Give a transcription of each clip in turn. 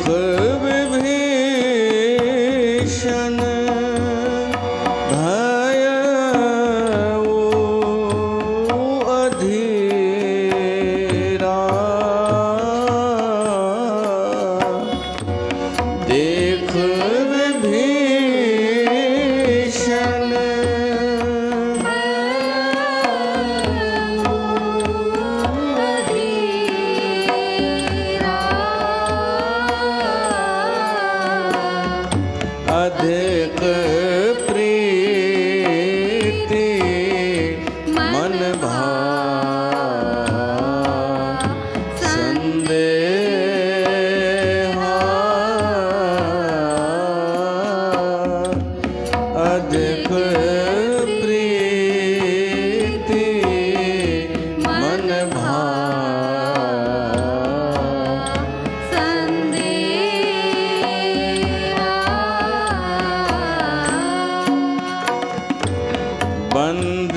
विभीषण भयउ अधीरा। देख विभीषण अधिक प्रीति मन भाव संदेहा। अधिक प्रीति मन भाव बंद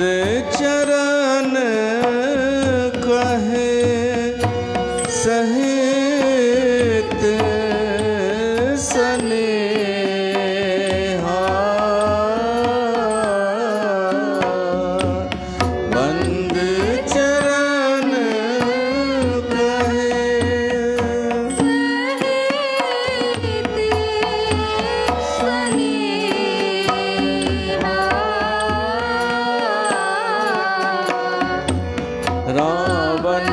चरण कहे सहित स्नेहा। बंद चरण कहे रावण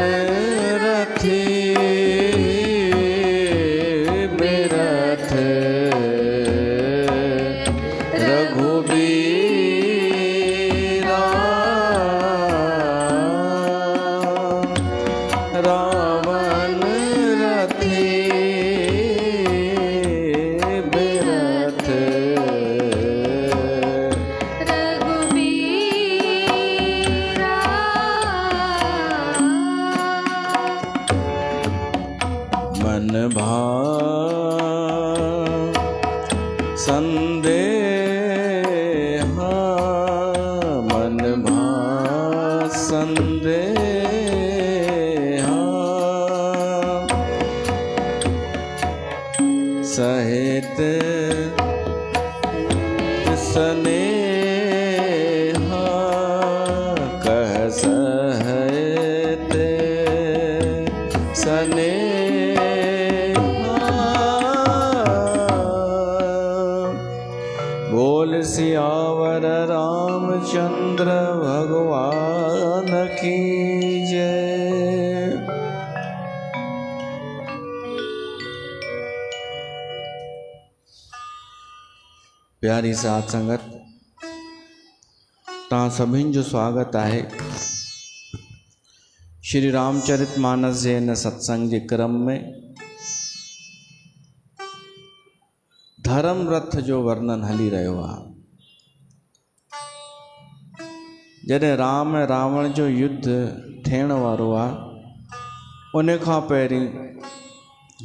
रथी बिरथ रघुबीरा। रावण रथी बिरथ मन भाव संदेहा। मन भाव संदेहा सहित स्नेहा। कह सहित स्नेहा। बोल सियावर रामचंद्र भगवान की जय। प्यारी साथ संगत, तव्हां सभिनि जो स्वागत आहे श्री रामचरितमानस जे इन सत्संग जे क्रम में। धर्म रथ जो वर्णन हली रहियो आहे। जॾहिं राम ऐं रावण जो युद्ध थियण वारो आहे, उन खां पहिरीं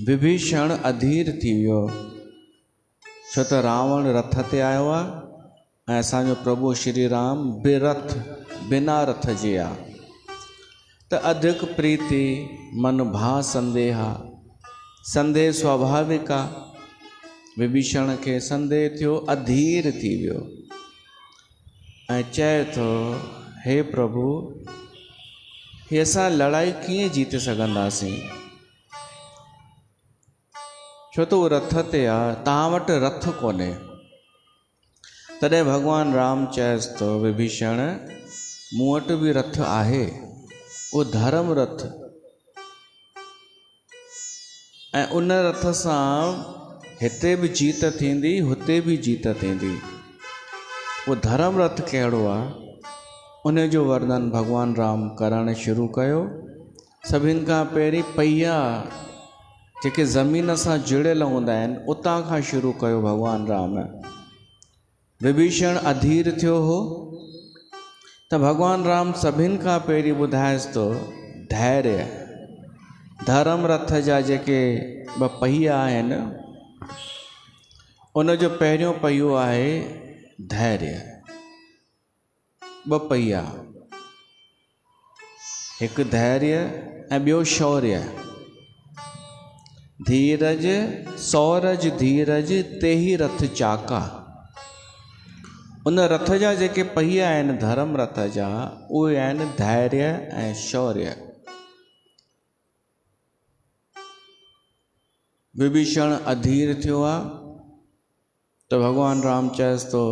विभीषण अधीर थी वियो, छो त रावण रथ ते आयो आहे ऐं असांजो प्रभु श्री राम बिरथ बिना रथ जे आहे। त अधिक प्रीति मन भा संदेहा। संदेह स्वाभाविक आहे। विभीषण खे संदेह थियो, अधीर थी वियो ऐं चए थो, हे प्रभु, ही असां लड़ाई कीअं जीते सघंदासीं, छो त उहो रथ ते आहे, तव्हां वटि रथ कोन्हे। तॾहिं भगवान राम चएसि थो, विभीषण, मूं वटि बि रथ आहे, उहो धर्म रथ, ऐं उन रथ सां हिते भी जीत थींदी, हुते भी जीत थींदी। वो धर्म रथ कहिड़ो आहे, उन जो वर्णन भगवान राम करण शुरू कयो। सभिनि खां पहिरीं पहिया जेके ज़मीन सां जुड़ियल हूंदा आहिनि, उतां खां शुरू कयो भगवान राम। विभीषण अधीर थियो हो त भगवान राम सभिनि खां पहिरीं ॿुधाएसि थो धैर्य। धर्म रथ जा जेके ॿ पहिया आहिनि, उन जो पहिरियों पहियो आहे धैर्य। ॿ पहिया, हिकु धैर्य ऐं ॿियो शौर्य। धीरज सौरज धीरज ते ही रथ चाका। उन रथ जा जेके पहिया आहिनि धर्म रथ जा, उहे आहिनि धैर्य ऐं शौर्य। विभीषण अधीर थियो आहे त भॻवान राम चएसि थो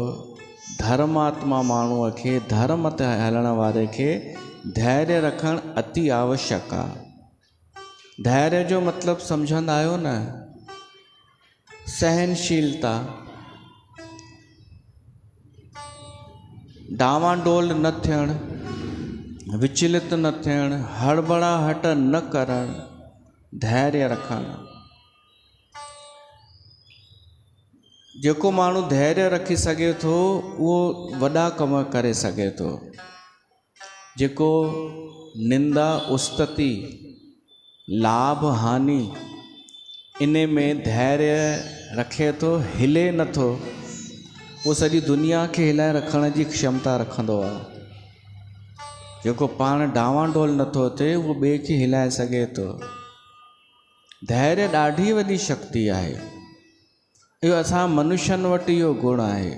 धर्मात्मा माण्हूअ खे, धर्म ते हलण वारे खे धैर्य रखणु अति आवश्यक आहे। धैर्य जो मतिलबु सम्झंदा आहियो न? सहनशीलता, डावाडोल न थियणु, विचलित न थियणु, हड़बड़ाहट न करणु, धैर्य रखणु। जेको माण्हू धैर्य रखी सघे थो उहो वॾा कम करे सघे थो। जेको निंदा उस्तति लाभ हानि इन में धैर्य रखे थो, हिले नथो, वो सॼी दुनिया खे हिलाए रखण जी क्षमता रखंदो आहे। जेको पाण डावाडोल नथो थिए उहो ॿिए खे हिलाए सघे थो। धैर्य ॾाढी वॾी शक्ति आहे। इहो असां मनुष्यनि वटि इहो गुण आहे।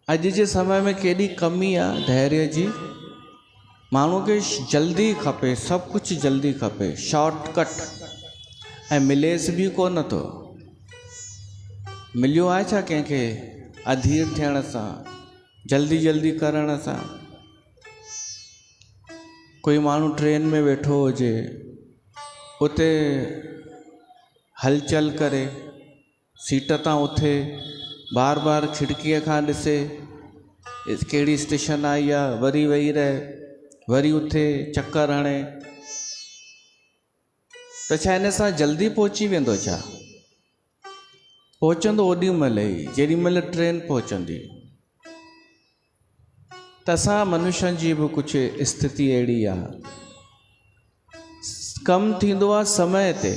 अॼु जे समय में केॾी कमी आहे धैर्य जी। माण्हू खे जल्दी खपे, सभु कुझु जल्दी खपे, शॉर्टकट, ऐं मिलेसि बि कोन थो। मिलियो आहे छा कंहिंखे अधीर थियण सां, जल्दी जल्दी करण सां? कोई माण्हू ट्रेन में वेठो हुजे, उते हलचल करे, सीट तां उथे, बार बार खिड़कीअ खां ॾिसे कहिड़ी स्टेशन आई आहे, वरी वेही रहे, वरी उथे चक्कर हणे, त छा हिन सां जल्दी पहुची वेंदो छा? पहुचंदो ओॾी महिल ई जेॾी महिल ट्रेन पहुचंदी। त असां मनुष्यनि जी बि कुझु स्थिति अहिड़ी आहे। कमु थींदो आहे समय ते।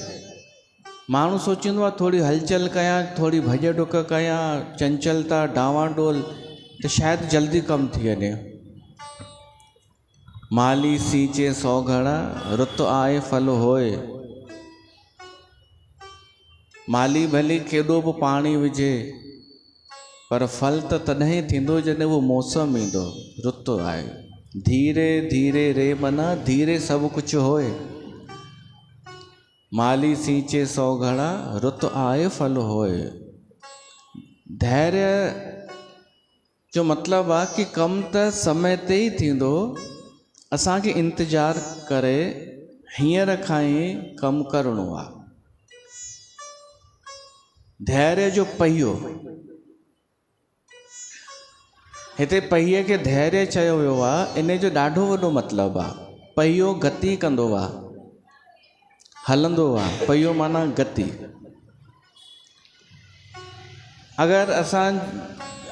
माण्हू सोचींदो आहे थोरी हलचल कयां, थोरी भॼ डुक कयां, चंचलता डावाडोल, त शायदि जल्दी कमु थी वञे। माली सींचे 100 घड़ा, रुत आए फल होए। माली भली केॾो बि पाणी विझे, पर फल त तॾहिं थींदो जॾहिं उहो मौसम ईंदो, रुत आहे। धीरे धीरे रे मना धीरे सभु कुझु होए। माली सींचे 100 घड़ा, रुत आए फल होए। धैर्य जो मतिलबु आहे कि कमु त समय ते ई थींदो, असांखे इंतज़ारु करे हींअर खां ई कमु करिणो आहे। धैर्य जो पहियो, हिते पहिए खे धैर्य चयो वियो आहे, इन जो ॾाढो वॾो मतिलबु आहे। पहियो गति कंदो आहे, हलंदो आहे। पहियो माना गति। अगरि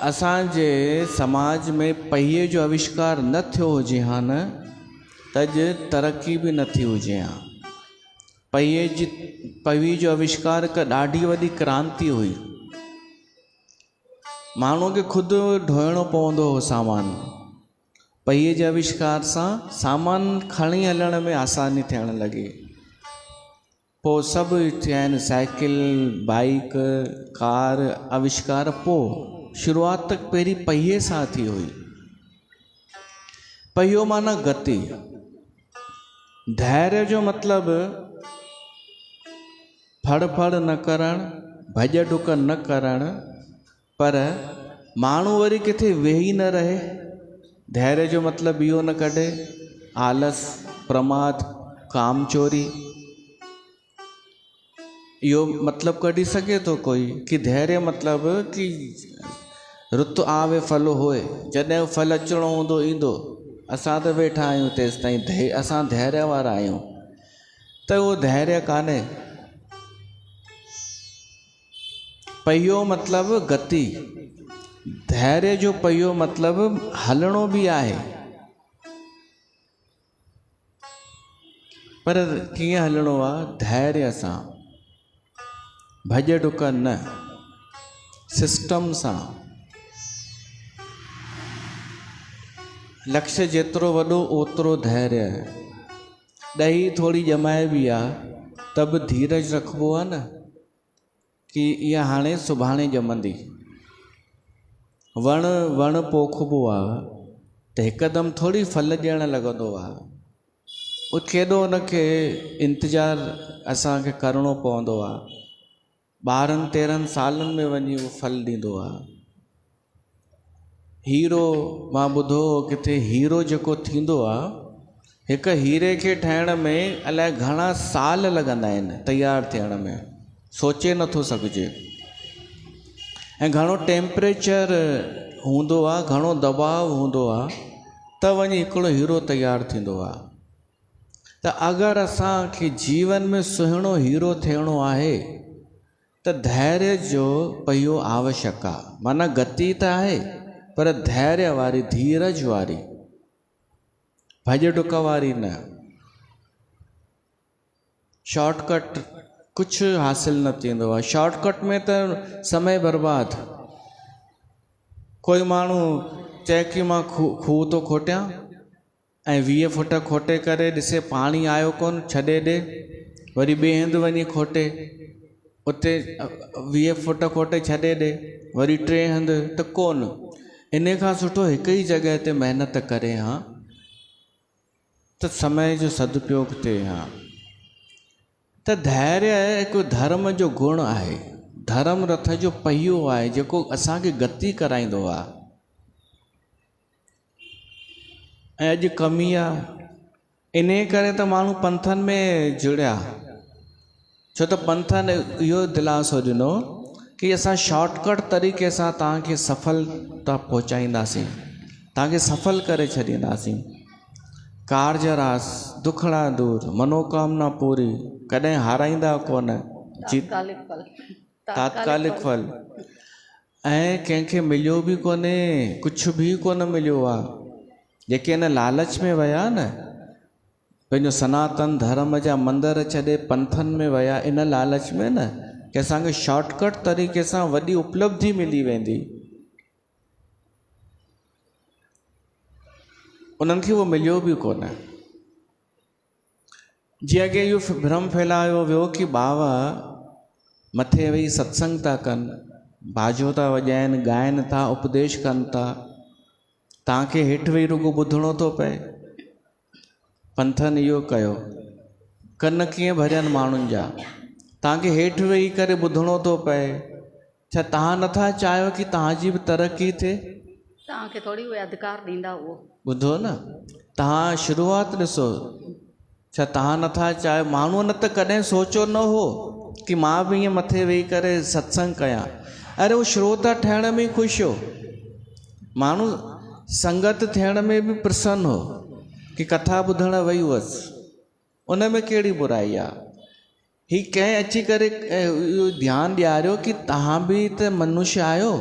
असांजे समाज में पहिए जो आविष्कार न थियो हुजे हा न, त अॼु तरक़ी बि न थी हुजे हा। पहिए जो आविष्कार हिकु ॾाढी वॾी क्रांति हुई। माण्हूअ खे ख़ुदि ढोइणो पवंदो हो सामान। पहिए जे आविष्कार सां सामान खणी हलण में आसानी थियण लॻी। पोइ सभु थिया आहिनि, साइकिल, बाइक, कार आविष्कार। पोइ शुरूआत तक पहिरीं पहिए सां थी हुई। पहियो माना गति। धैर्य जो मतिलबु फड़ न करणु, भॼ डुक न करणु, पर माण्हू वरी किथे वेही न रहे। धैर्य जो मतिलबु इहो न कढे आलस, प्रमाद, कामचोरी। इहो मतिलबु कढी सघे थो कोई कि धैर्य मतिलबु कि रुत आवे फल होए, जॾहिं फल अचिणो हूंदो ईंदो। असां त वेठा आहियूं तेसि ताईं, असां धैर्य वारा आहियूं। त उहो धैर्य कान्हे। पहियो मतिलबु गति। धैर्य जो पहियो मतिलबु हलणो बि आहे, पर कीअं हलणो आहे? धैर्य सां, भॼ डुक न, सिस्टम सां। लक्ष्य जेतिरो वॾो ओतिरो धैर्य। ॾही थोड़ी ॼमाइबी आहे त बि धीरज रखिबो आहे न कि इहा हाणे सुभाणे ॼमंदी। वण पोखिबो आहे त हिकदमि थोड़ी फल ॾियणु लॻंदो आहे, उहो केॾो उनखे इंतज़ारु असांखे करिणो पवंदो आहे। 12-13 सालनि में वञी उहो फल ॾींदो आहे। हीरो, मां ॿुधो किथे हीरो जेको थींदो आहे, हिकु हीरे खे ठाहिण में अलाए घणा साल लॻंदा आहिनि तयारु थियण में, सोचे नथो सघिजे। ऐं घणो टेम्परेचर हूंदो आहे, घणो दबाव हूंदो आहे, त वञी हिकिड़ो हीरो तयारु थींदो आहे। त अगरि असांखे जीवन में सुहिणो हीरो थियणो आहे त धैर्य जो पहियो आवश्यक आहे। माना गति त आहे पर धैर्य वारी, धीरज वारी, भॼ डुक वारी न। शॉर्टकट कुछ हासिल न थींदो आहे। शॉर्टकट में त समय बर्बाद। कोई माण्हू चए कि मां खूह थो खोटियां ऐं 20 फुट खोटे करे ॾिसे पाणी आयो कोन, छॾे ॾे, वरी ॿिए हंधि वञी खोटे, उते 20 फुट खोटे छॾे ॾे, वरी 3 हंधि, त कोन। इन खां सुठो हिकु ई जॻह ते महिनत करे हा त समय जो सदुपयोग थिए हा। त धैर्य हिकु धर्म जो गुण आहे, धर्म रथ जो पहियो आहे जेको असांखे गति कराईंदो आहे। ऐं अॼु कमी आहे, इन करे त माण्हू पंथनि में जुड़िया, छो त पंथनि इहो दिलासो ॾिनो कि असां शॉर्टकट तरीक़े सां तव्हांखे सफलता पहुचाईंदासीं, तव्हांखे सफल करे छॾींदासीं। कार्ज रास, दुखड़ा दूर, मनोकामना पूरी, कॾहिं हाराईंदा कोन, तात्कालिक फल। ऐं कंहिंखे मिलियो बि कोन्हे, कुझु बि कोन मिलियो आहे। जेके इन लालच में विया न, पंहिंजो सनातन धर्म जा मंदर छॾे पंथनि में विया, इन लालच में न कि असांखे शॉर्टकट तरीक़े सां वॾी उपलब्धि मिली वेंदी, उन्हनि खे उहो मिलियो बि कोन। जीअं कि इहो भ्रम फैलायो वियो कि बाबा मथे वेही सत्संग था कनि, बाजो था वॼाइनि, ॻाइनि था, उपदेश कनि था, तव्हांखे हेठि वेही रुॻो ॿुधणो थो पए। पंथनि इहो कयो, कन कीअं भरियनि माण्हुनि जा, तव्हांखे हेठि वेही करे ॿुधणो थो पए। छा तव्हां नथा चाहियो कि तव्हांजी बि तरक़ी थिए? तव्हांखे थोरी उहे अधिकार ॾींदा उहो। ॿुधो न, तव्हां शुरूआति ॾिसो, छा तव्हां नथा चाहियो? माण्हू न त कॾहिं सोचो न हो कि मां बि ईअं मथे वेही करे सत्संग कयां। अरे उहो श्रोता ठहिण में ख़ुशि हो, माण्हू संगत थियण में बि प्रसन्न हो कि कथा ॿुधण वई हुअसि, उन में कहिड़ी बुराई आहे। ही कंहिं अची करे इहो ध्यानु ॾियारियो कि तव्हां बि त मनुष्य आहियो,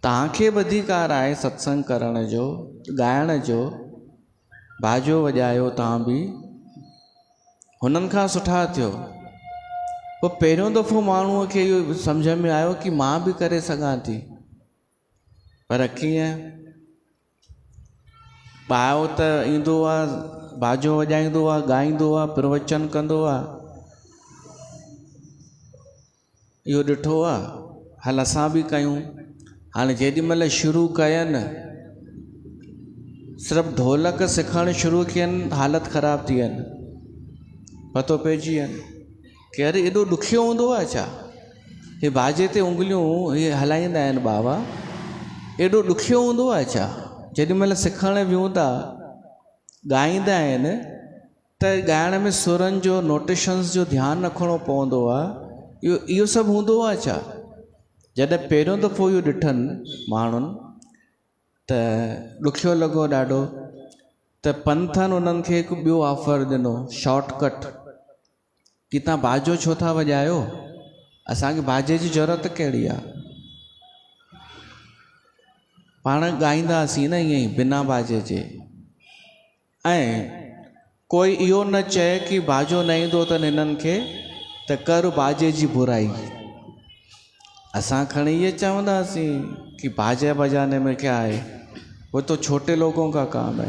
तव्हांखे बि अधिकार आहे सत्संग करण जो, ॻाइण जो, बाजो वॼायो तव्हां बि। हुननि खां सुठा थियो। पोइ पहिरियों दफ़ो माण्हूअ खे इहो सम्झ में आयो कि मां बि करे सघां थी, पर कीअं? ॿाहिरि त ईंदो आहे, बाजो वॼाईंदो आहे, ॻाईंदो आहे, प्रवचन कंदो आहे, इहो ॾिठो आहे। हल असां बि कयूं। हाणे जेॾीमहिल शुरू कयनि, सिर्फ़ु ढोलक सिखणु शुरू कयनि, हालति ख़राबु थी वयनि, पतो पइजी वयनि कि अरे एॾो ॾुखियो हूंदो आहे छा? हे बाजे ते उंगलियूं हे हलाईंदा आहिनि बाबा, एॾो ॾुखियो हूंदो आहे छा? जेॾीमहिल सिखणु वियूं था, ॻाईंदा आहिनि त ॻाइण में सुरनि जो, नोटेशन्स जो ध्यानु रखिणो पवंदो आहे। इहो सभु हूंदो आहे छा? जॾहिं पहिरियों दफ़ो इहो ॾिठनि माण्हुनि त ॾुखियो लॻो ॾाढो। त पंथनि उन्हनि खे हिकु ॿियो ऑफर ॾिनो, शॉर्टकट, कि तव्हां बाजो छो था वॼायो? असांखे बाजे जी ज़रूरत कहिड़ी आहे? पाण ॻाईंदासीं न ईअं ई बिना बाजे जे। ऐं कोई इहो न चए कि बाजो न ईंदो अथनि हिननि खे त कर बाजे जी बुराई। असां खणी ये चवंदासीं कि बाजे बजाने में क्या है, वो तो छोटे लोगों का काम है।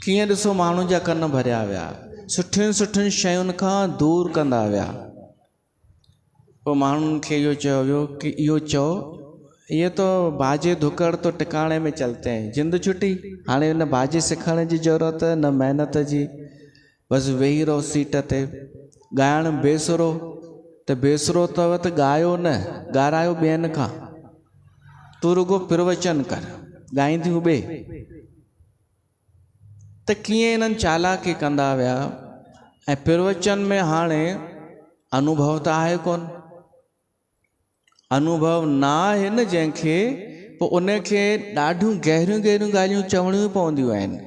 कीअं ॾिसो माण्हुनि जा कन भरिया विया। सुठियुनि सुठियुनि शयुनि खां दूरि कंदा विया। पोइ माण्हुनि खे इहो चयो वियो कि इहो चओ ये तो बाजे धुकड़ तो टिकाणे में चलते हैं, जिंद छुटी, हाणे न बाजे सिखण जी ज़रूरत न महिनत जी, बसि वेही रहो सीट ते। ॻाइणु बेसुरो त बेसुरो अथव त ॻायो न, ॻारायो ॿियनि खां, तूं रुगो प्रवचन कर, ॻाईंदियूं ॿे। त कीअं इन्हनि चालाकी कंदा विया। ऐं प्रवचन में हाणे अनुभव त आहे कोन, अनुभव न आहे न जंहिंखे, पोइ उनखे ॾाढियूं गहरियूं गहरियूं ॻाल्हियूं चवणियूं पवंदियूं आहिनि,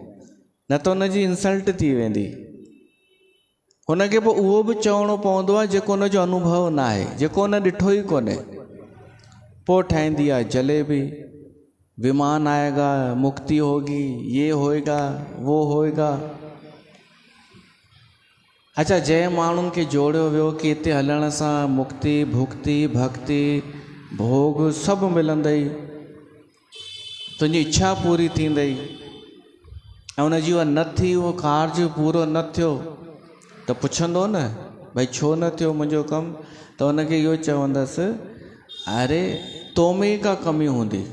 न त उनजी इंसल्ट थी वेंदी। हुनखे पोइ उहो बि चवणो पवंदो आहे जेको उनजो अनुभव न आहे, जेको उन ॾिठो ई कोन्हे। पोइ ठाहींदी आहे जलेबी, विमान आएगा, मुक्ति होगी, ये होएगा, वो होएगा। अच्छा, जंहिं माण्हुनि खे जोड़ियो वियो कि हिते हलण सां मुक्ति, भुक्ति, भक्ति, भोग सभु मिलंदई, तुंहिंजी इच्छा पूरी थींदई, ऐं उनजी उहा न थी, उहो कार्य पूरो न थियो त पुछंदो न भई छो न थियो मुंहिंजो कमु, त उनखे इहो चवंदसि अरे तो में ई का कमी हूंदी,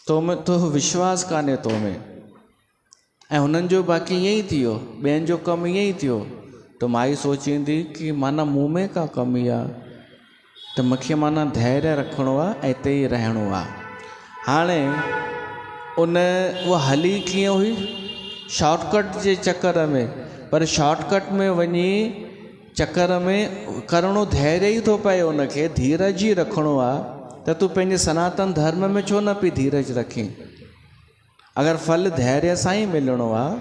तो में तो विश्वास कान्हे तो में। ऐं हुननि जो बाक़ी ईअं ई थियो, ॿियनि जो कमु ईअं ई थियो, त माई सोचींदी कि माना मूं में का कमी आहे, त मूंखे माना धैर्य रखिणो आहे ऐं हिते ई रहणो आहे। हाणे उहा हली कीअं हुई, शॉर्टकट जे चकर में, पर शॉर्टकट में वञी चकर में करिणो धैर्य ई थो पए, उनखे धीरज ई रखिणो आहे। त तूं पंहिंजे सनातन धर्म में छो न पई धीरज रखी। अगरि फल धैर्य सां ई मिलणो आहे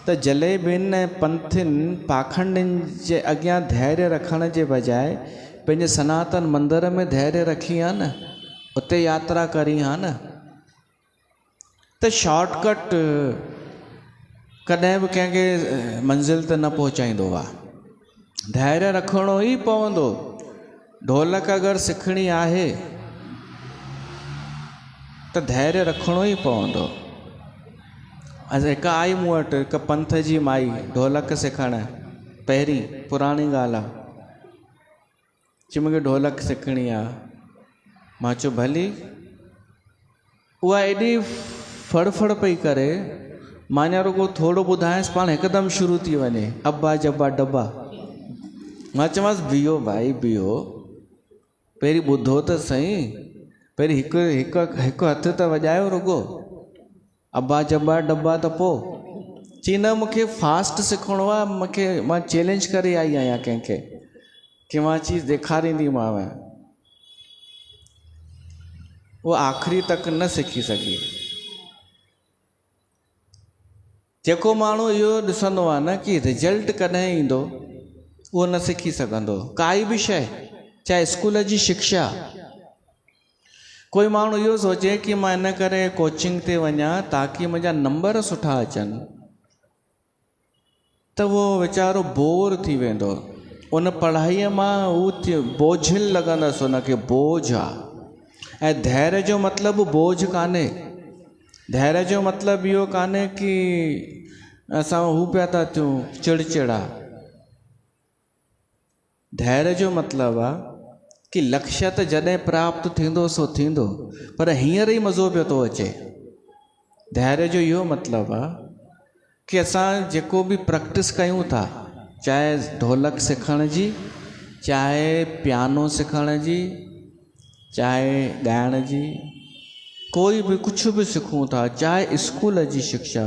त जलेबियुनि ऐं पंथियुनि पाखंडियुनि जे अॻियां धैर्य रखण जे बजाए पंहिंजे सनातन मंदर में धैर्य रखी आहे न, उते यात्रा करी आहे न। त शॉर्टकट कॾहिं बि कंहिंखे मंज़िल ते न पहुचाईंदो आहे, धैर्य रखिणो ई पवंदो। ढोलक अगरि सिखणी आहे त धैर्य रखिणो ई पवंदो। हिकु आई मूं वटि, हिकु पंथ जी माई ढोलक सिखणु, पहिरीं पुराणी ॻाल्हि आहे, चई मूंखे ढोलक सिखणी आहे। मां चयो भली। उहा एॾी फड़फड़ पई करे, मां अञा रुगो थोरो ॿुधायांसि, पाण हिकदमि शुरू थी वञे, अब्बा जब्बा डब्बा। मां चवांसि बीहो भाई बीहो, पहिरीं ॿुधो त सही, पहिरीं हिकु हथु त वॼायो रुगो, अब्बा जब्बा डब्बा त पोइ। चई न मूंखे फास्ट सिखणो आहे, मां चैलेंज करे आई आहियां कंहिंखे कि मां चीज़ ॾेखारींदीमांव। उहो आख़िरी तक न सिखी सघी। जेको माण्हू इहो ॾिसंदो आहे न कि रिजल्ट कॾहिं ईंदो, उहो न सिखी सघंदो काई बि शइ, चाहे स्कूल जी शिक्षा। कोई माण्हू इहो सोचे कि मां इन करे कोचिंग ते वञा ताकि मुंहिंजा नंबर सुठा अचनि, त उहो वीचारो बोर थी वेंदो उन पढ़ाईअ मां। उहो बोझिल लॻंदसि उनखे, बोझ आहे। ऐं धैर्य जो मतिलबु बोझ कान्हे। धैर्य जो मतिलबु इहो कान्हे कि असां हू पिया था थियूं चिड़चिड़ा। धैर्य जो मतिलबु आहे कि लक्ष्य त जॾहिं प्राप्त थींदो सो थींदो, पर हींअर ई मज़ो पियो थो अचे। धैर्य जो इहो मतिलबु आहे कि असां जेको बि प्रैक्टिस कयूं था, चाहे ढोलक सिखण जी, चाहे पियानो सिखण जी, चाहे ॻाइण जी, कोई बि कुझु बि सिखूं था, चाहे स्कूल जी शिक्षा,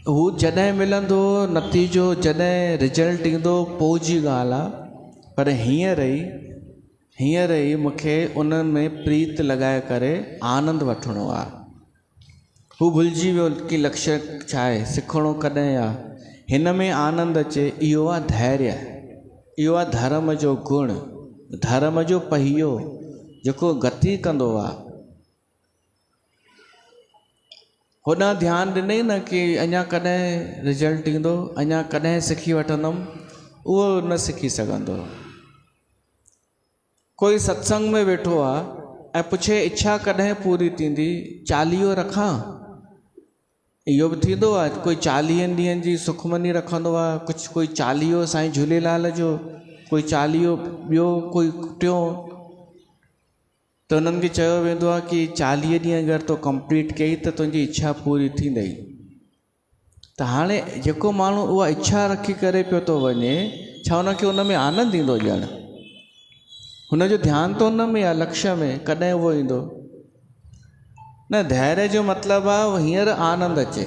हू जॾहिं मिलंदो नतीजो, जॾहिं रिजल्ट ईंदो, पोइ जी ॻाल्हि आहे। पर हींअर ई मूंखे उन में प्रीत लॻाए करे आनंद वठिणो आहे। हू भुलिजी वियो कि लक्ष्य छा आहे, सिखणो कॾहिं आहे, हिन में आनंद अचे। इहो आहे धैर्य, इहो आहे धर्म जो गुण, धर्म जो पहियो जेको गति कंदो आहे। होॾां ध्यानु ॾिनई न कि अञा कॾहिं रिजल्ट ईंदो, अञा कॾहिं सिखी वठंदुमि, उहो न सिखी सघंदो। कोई सत्संग में वेठो आहे ऐं पुछे इच्छा कॾहिं पूरी थींदी, चालीहो रखां, इहो बि थींदो आहे, कोई 40 ॾींहंनि जी सुखमनी रखंदो आहे, कुझु कोई चालीहो साईं झूलेलाल जो, कोई चालीहो ॿियो, कोई टियों। त उन्हनि खे चयो वेंदो आहे कि 40 ॾींहं अगरि तो कंप्लीट कई त तुंहिंजी इच्छा पूरी थींदई। त हाणे जेको माण्हू उहा इच्छा रखी करे पियो थो वञे, छा हुनखे उन में आनंद ईंदो ॼण? हुनजो ध्यानु त उन में आहे, लक्ष्य में, कॾहिं उहो ईंदो न। धैर्य जो मतिलबु आहे हींअर आनंद अचे।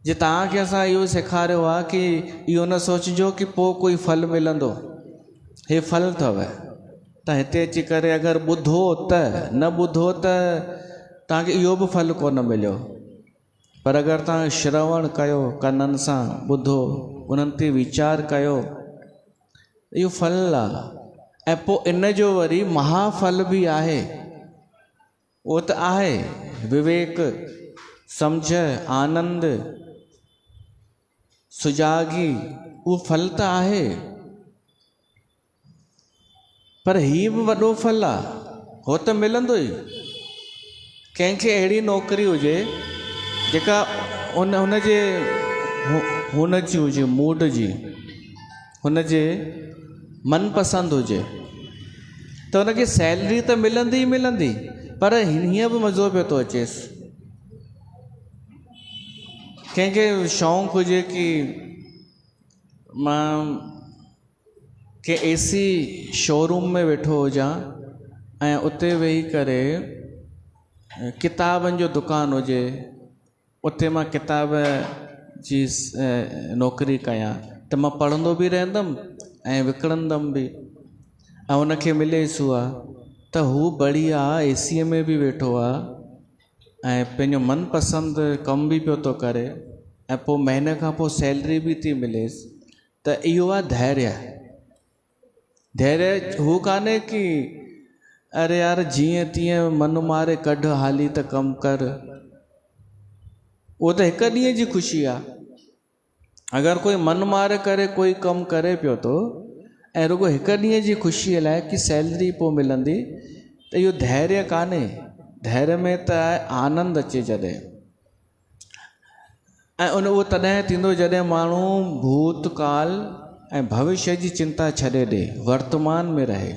जे तव्हांखे असां इहो सेखारियो आहे कि इहो न सोचिजो कि पोइ कोई फल मिलंदो, हे फल अथव, त हिते अची करे अगरि ॿुधो त, न ॿुधो त तव्हांखे इहो बि फल कोन मिलियो। पर अगरि तव्हां श्रवण कयो, कननि सां ॿुधो, उन्हनि ते वीचार कयो, इहो फल आहे। ऐं पोइ इन जो वरी महाफल बि आहे। उहो त आहे विवेक, सम्झ, आनंद, सुजागी, उहो फल त आहे। पर हीअ बि वॾो फल आहे, हो त मिलंदो ई। कंहिंखे अहिड़ी नौकरी हुजे जेका हुनजे हुनजी हुजे, मूड जी, हुनजे मनपसंदि हुजे, त हुनखे सैलरी त मिलंदी ई मिलंदी, पर हीअं बि मज़ो पियो थो अचेसि। कंहिंखे शौक़ु हुजे कि मां के AC शोरूम में वेठो हुजां ऐं उते वेही करे किताबनि जो दुकानु हुजे, उते मां किताब जी नौकरी कयां, त मां पढ़ंदो बि रहंदुमि ऐं विकिणंदुमि बि, ऐं उनखे मिलेसि उहा, त हू बढ़िया AC में बि वेठो आहे ऐं पंहिंजो मनपसंदि कमु बि पियो थो करे, ऐं पोइ महीने खां पोइ सैलरी बि थी मिलेसि। त इहो आहे धैर्य। धैर्य हू कान्हे कि अरे यार जीअं तीअं मन मारे कढ हाली त कमु कर। उहो त हिकु ॾींहं जी ख़ुशी आहे। अगरि कोई मन मारे करे कोई कमु करे पियो थो ऐं रुगो हिकु ॾींहं जी ख़ुशीअ लाइ कि सैलरी पोइ मिलंदी, त इहो धैर्य कान्हे। धैर्य में त आनंद अचे जॾहिं, ऐं उहो तॾहिं थींदो जॾहिं माण्हू भूतकाल ऐं भविष्य जी चिंता छॾे ॾे, वर्तमान में रहे।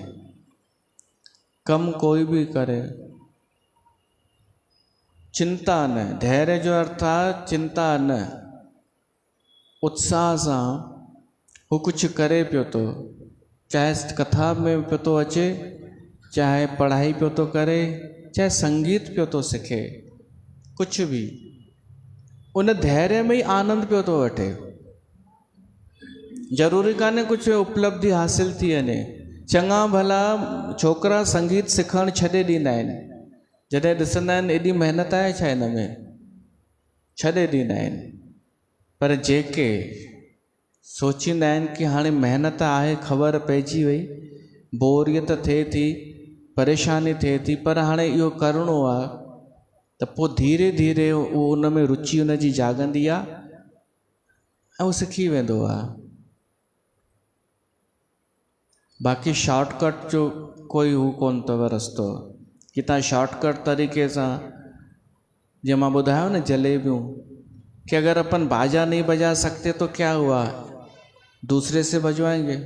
कमु कोई बि करे, चिंता न। धैर्य जो अर्थ आहे चिंता न। उत्साह सां हू कुझु करे पियो थो, चाहे कथा में पियो थो अचे, चाहे पढ़ाई पियो थो करे, चाहे संगीत पियो थो सिखे, कुझु बि उन धैर्य में ई आनंद पियो थो वठे। ज़रूरी कान्हे कुझु उपलब्धि हासिल थी वञे। चङा भला छोकिरा संगीत सिखणु छॾे ॾींदा आहिनि, जॾहिं ॾिसंदा आहिनि एॾी महिनत आहे छा हिन में, छॾे ॾींदा आहिनि। पर जेके सोचींदा आहिनि कि हाणे महिनत आहे, ख़बर पइजी वई, बोरियत थिए थी, परेशानी थिए थी, पर हाणे इहो करिणो आहे, त पोइ धीरे धीरे उहो उन में रुचि उनजी जाॻंदी आहे ऐं उहो सिखी वेंदो आहे। बाक़ी शॉर्टकट जो कोई हू कोन अथव रस्तो कि तव्हां शॉर्टकट तरीक़े सां, जीअं मां ॿुधायो न जलेबियूं, कि अगर अपन बाजा नहीं बजा सकते तो क्या हुआ, दूसरे से बजवाएंगे।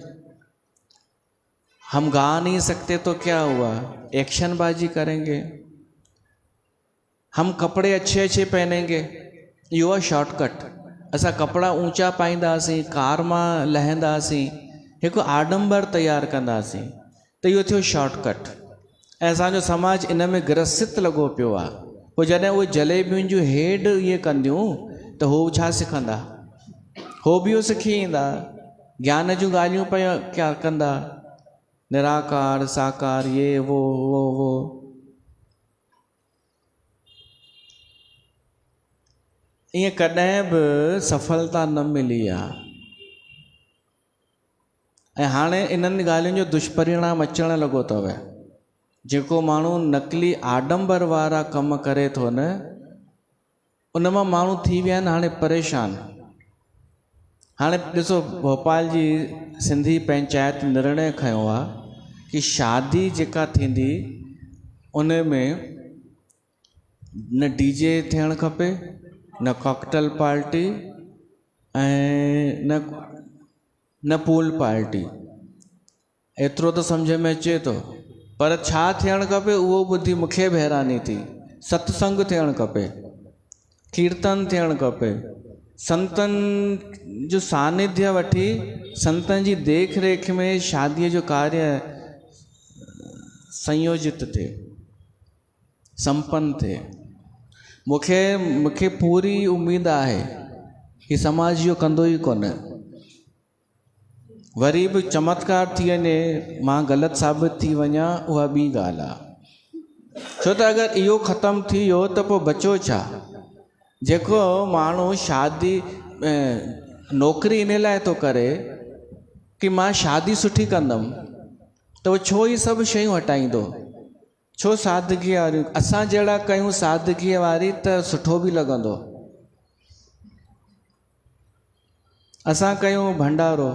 हम गा नहीं सकते तो क्या हुआ, एक्शन बाजी करेंगे। हम कपड़े अच्छे अच्छे पहनेंगे, इहो आहे शॉर्टकट। असां कपिड़ा ऊंचा पाईंदासीं, कार मां लहंदासीं, हिकु आडंबर तयारु कंदासीं, त इहो थियो शॉर्टकट। ऐं असांजो समाज इन में ग्रसित लॻो पियो आहे। पोइ जॾहिं उहे जलेबियुनि जूं हेड इहे कंदियूं त हो छा सिखंदा, हो बि इहो सिखी ईंदा, ज्ञान जूं ॻाल्हियूं पिया क्या कंदा, निराकार साकार ये वो। ईअं कॾहिं बि सफलता न मिली आहे। ऐं हाणे इन्हनि ॻाल्हियुनि जो दुष्परिणाम अचणु लॻो अथव। जेको माण्हू नकली आडंबर वारा कम करे थो न, उन मां माण्हू थी विया आहिनि हाणे परेशान। हाणे ॾिसो, भोपाल जी सिंधी पंचायत निर्णय खयो आहे कि शादी जेका थींदी उन में न डीजे थियणु खपे, न कॉकटेल पार्टी ऐं न पूल पार्टी। एतिरो त सम्झ में अचे थो, पर छा थियणु खपे उहो ॿुधी मूंखे बि हैरानी थी। सत्संग थियणु खपे, कीर्तन थियणु खपे, संतनि जो सानिध्य वठी संतनि जी देख रेख में शादीअ जो कार्य संयोजित थिए, संपन्न थिए। मूंखे पूरी उम्मीद आहे कि समाज इहो कंदो ई कोन। वरी बि चमत्कार थी वञे, मां ग़लति साबित थी वञा, उहा ॿी ॻाल्हि आहे। छो त अगरि इहो ख़तमु थी वियो त पोइ बचो छा? जेको माण्हू शादी नौकिरी इन लाइ थो करे कि मां शादी सुठी कंदुमि, त उहो छो ई सभु शयूं हटाईंदो? छो सादगीअ वारियूं? असां जहिड़ा कयूं सादगीअ वारी त सुठो बि लॻंदो। असां कयूं भंडारो,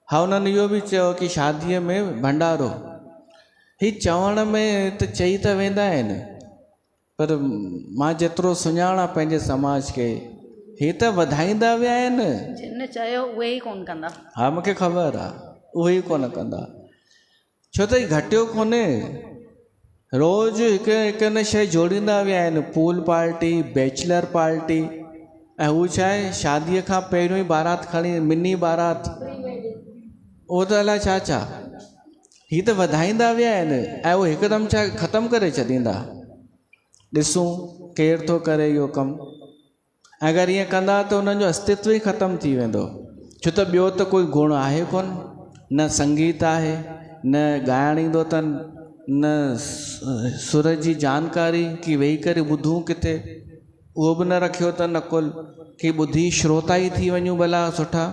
हा उन्हनि इहो बि चयो कि शादीअ में भंडारो। ही चवण में त चई त वेंदा आहिनि, पर मां जेतिरो सुञाणा पंहिंजे समाज खे, हे त वधाईंदा विया आहिनि। जिन चयो उहे ई कोन कंदा। हा मूंखे ख़बर आहे, उहे ई कोन कंदा। छो त ही घटियो कोन्हे, रोज़ु हिकु न शइ जोड़ींदा विया आहिनि। पूल पार्टी, बैचलर पार्टी, ऐं हू छा आहे, शादीअ खां पहिरियों ई बारात खणी, मिनी बारात, उहो त अलाए छा छा। ही त वधाईंदा विया आहिनि ऐं उहो हिकदमि छा ख़तमु करे छॾींदा। ॾिसूं केरु थो करे इहो कमु। अगरि ईअं कंदा त उन्हनि जो अस्तित्व ई ख़तमु थी वेंदो। छो त ॿियो त कोई गुण आहे कोन, न संगीत आहे, न ॻाइणु ईंदो अथनि, न सुर जी जानकारी कि वेही करे ॿुधूं किथे, उहो बि न रखियो अथनि अकुल कि ॿुधी श्रोता ई थी वञूं भला सुठा।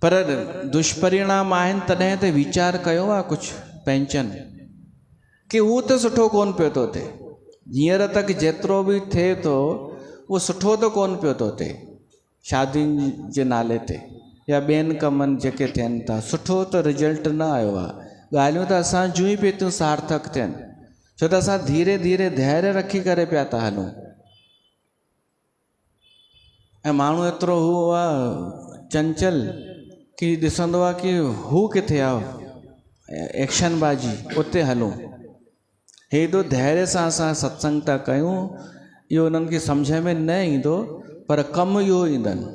पर दुष्परिणाम आहिनि, तॾहिं त वीचार कयो आहे कुझु पंहिंजनि कि उहो त सुठो कोन पियो थो थिए। हींअर तक जेतिरो बि थिए थो उहो सुठो त कोन पियो थो थिए, शादियुनि जे नाले ते या ॿियनि कमनि जेके थियनि था, सुठो त रिजल्ट न आयो आहे। ॻाल्हियूं त असां जूं ई पिए थियूं सार्थक थियनि, छो त असां धीरे धीरे धैर्य रखी करे पिया था हलूं। ऐं माण्हू एतिरो हू आहे चंचल कि ॾिसंदो आहे कि हू किथे आहे, एक्शन बाजी, उते हलूं। हेॾो धैर्य सां असां सत्संग था कयूं, इहो उन्हनि खे सम्झ में न ईंदो, पर कमु इहो ईंदनि।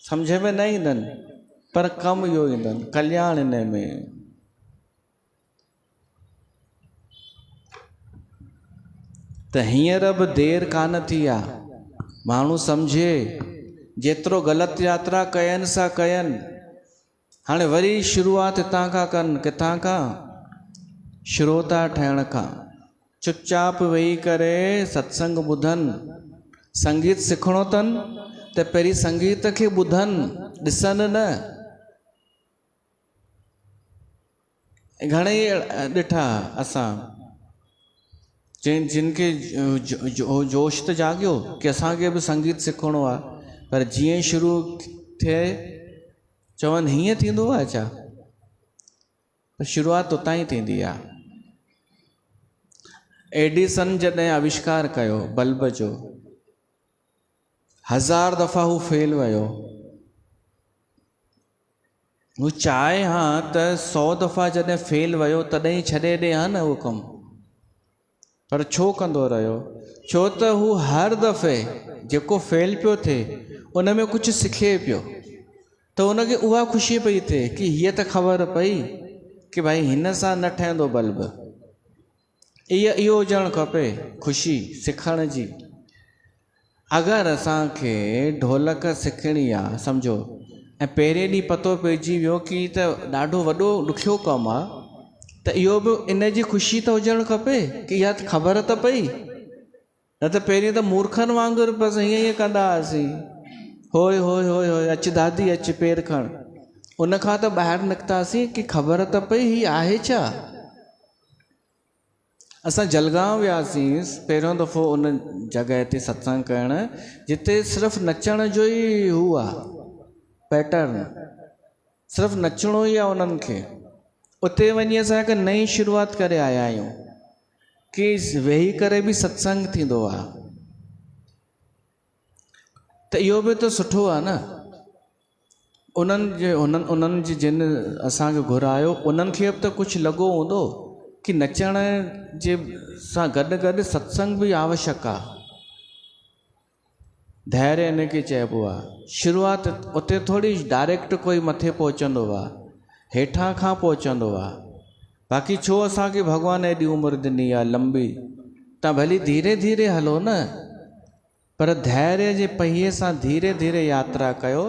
सम्झ में न ईंदनि पर कमु इहो ईंदनि, कल्याण इन में। त हींअर बि देरि कान थी आहे, माण्हू सम्झे। जेतिरो ग़लति यात्रा कयनि सां कयनि, हाणे वरी शुरूआत हितां खां कनि। किथां खां? श्रोता ठहिण खां। चुपचाप वेही करे सत्संग ॿुधनि। संगीत सिखणो अथनि त पहिरीं संगीत खे ॿुधनि, ॾिसनि न। घणेई ॾिठा असां जिन खे जोश त जाॻियो कि असांखे बि संगीत सिखणो आहे, पर जीअं शुरू थिए चवनि हीअं थींदो आहे छा? त शुरूआत उतां ई थींदी आहे। एडिसन जॾहिं आविष्कार कयो बल्ब जो, 1000 दफ़ा हू फेल वियो। हू चाहे हा त 100 दफ़ा जॾहिं फेल वियो तॾहिं छॾे ॾे हा न उहो कमु, पर छो कंदो रहियो? छो त हू हर दफ़े जेको फेल पियो थिए उन में कुझु सिखे पियो, त उनखे उहा ख़ुशी पई थिए कि हीअ त ख़बर पई कि भाई हिन सां न ठहंदो बल्ब। इहो हुजणु खपे ख़ुशी सिखण जी। अगरि असांखे ढोलक सिखणी आहे सम्झो, ऐं पहिरें ॾींहुं पतो पइजी वियो कि त ॾाढो वॾो ॾुखियो कमु आहे, त इहो बि इन जी ख़ुशी त हुजणु खपे कि इहा ख़बर त पई। न त पहिरीं त मूर्खनि वांगुरु बसि हीअं हीअं कंदा हुआसीं, होय होय होय होय, अचु दादी अचु पेर खण। उनखां त ॿाहिरि निकितासीं कि ख़बर त पई ही आहे छा। असां जलगांव वियासीं पहिरियों दफ़ो उन जॻह ते सत्संग करणु, जिते सिर्फ़ु नचण जो ई हू आहे पैटर्न, सिर्फ़ु नचिणो ई आहे उन्हनि खे। उते वञी असां हिकु नई शुरूआत करे आया आहियूं कि वेही करे बि सत्संग थींदो आहे त इहो बि त सुठो आहे न। उन्हनि जे जिन असांखे घुरायो उन्हनि खे बि त कुझु लॻो हूंदो कि नचण जे सां गॾु गॾु सत्संग बि आवश्यक आहे। धैर्य इन खे चइबो आहे। शुरूआत उते थोरी डायरेक्ट कोई मथे पहुचंदो आहे, हेठां खां पहुचंदो आहे। बाक़ी छो असांखे भॻवानु एॾी उमिरि ॾिनी आहे लंबी, तव्हां भली धीरे धीरे हलो न, पर धैर्य जे पहिए सां धीरे धीरे यात्रा कयो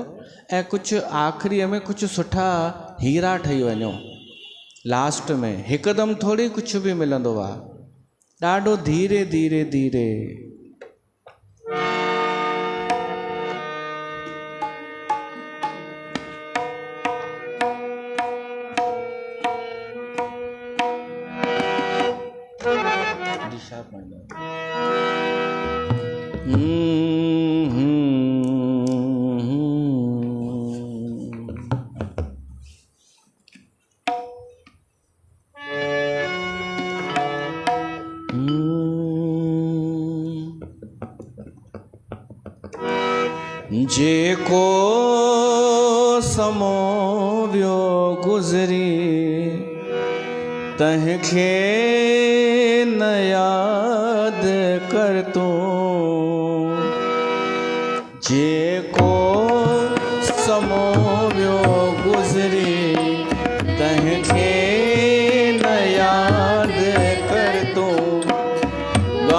ऐं कुझु आख़िरीअ में कुझु सुठा हीरा ठही वञो। लास्ट में हिकदमि थोरी कुझु बि मिलंदो आहे, ॾाढो धीरे धीरे धीरे। जेको समो वियो गुज़री तंहिंखे न यादि कर तूं। जेको समो वियो गुज़री तंहिंखे न यादि कर तूं।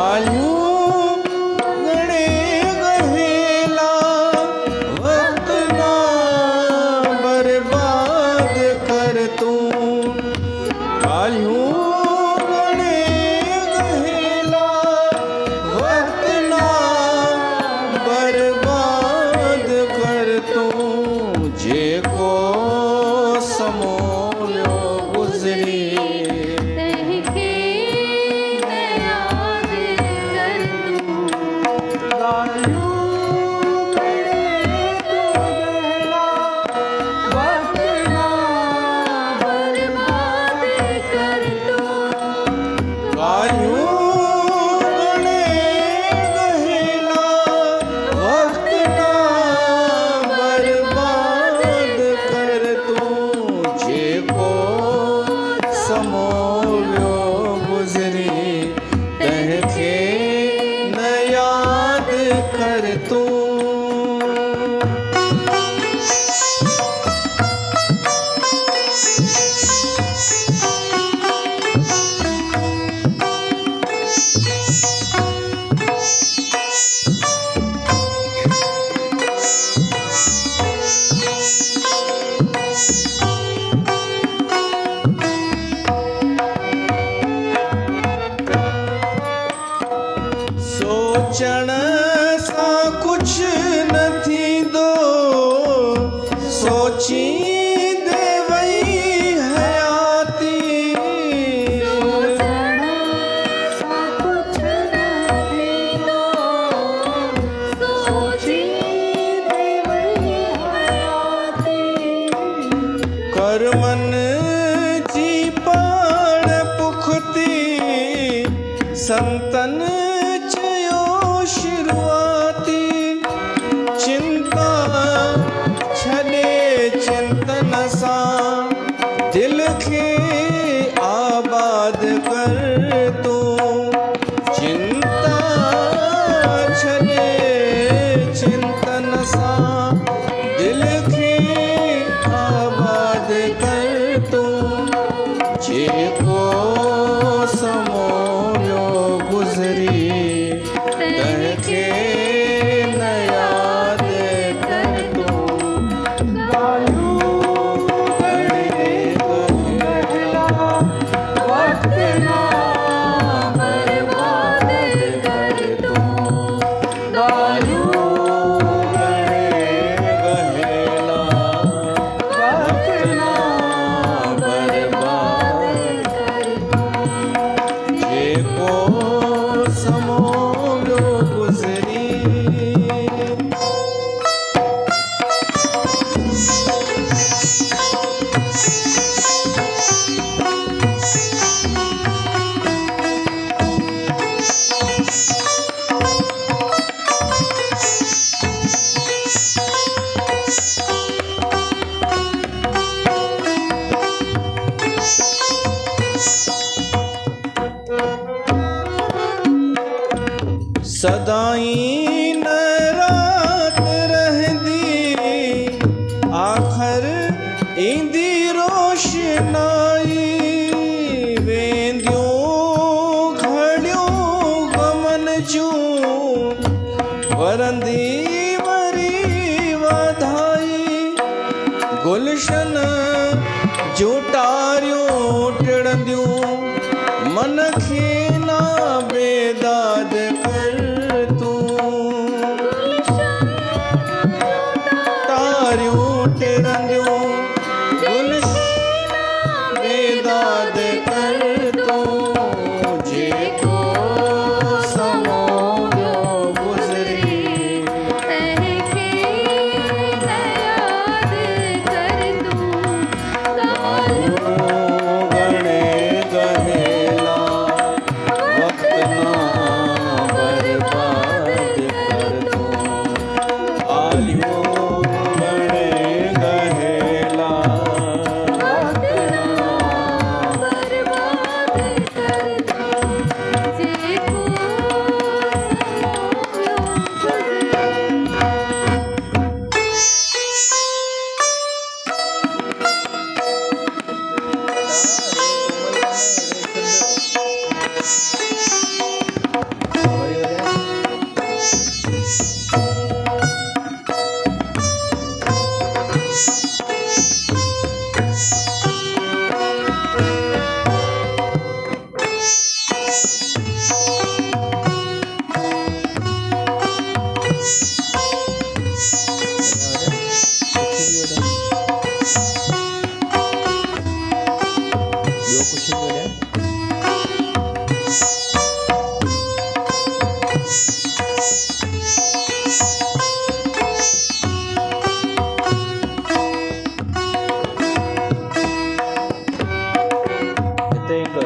ॻाल्हियूं सोचण सां कुझु न थींदो, सोचींदे वई हयाती। सोचण सां कुझु न थींदो, सोचींदे वई हयाती। कर्मन जी पाण पुखती संतन शुरुआती। चिंता छॾे चिंतन सां दिल खे आबाद कर तूं। चिंता छॾे चिंतन सां दिल खे आबाद कर तूं। जेको समो वियो ईंदी रोशनाई वेंदियूं घड़ियूं गमन जूं वरंदी वरी वधाई गुलशन जूटारियूं टिड़ंदियूं मन खे ना बेदाद कर तूं तारियूं टिड़ंदियूं बेदाद कर तूं जेको समो वियो गुज़री तंहिंखे न यादि कर तूं ॻाल्हियूं घणे गहेला वक़्त ना बर्बाद कर तूं ॻाल्हियूं घणे गहेला वक़्त ना बर्बाद कर तूं जेको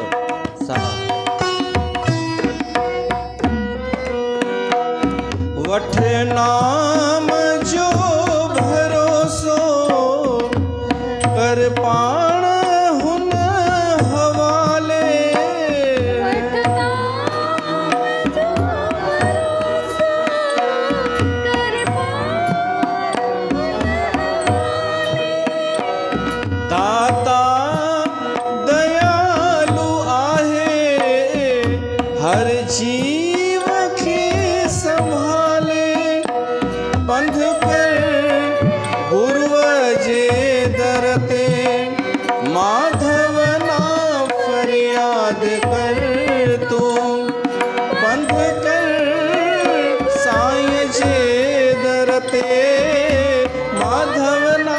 वठ नाम जो भरोसो कर पाण हुन हवाले दाता दयालु आहे हर जीव खे संभाले पंध कर गुरुअ जे दर ते माधव ना फरियाद कर तूं पंध कर साईं जे दर ते माधव ना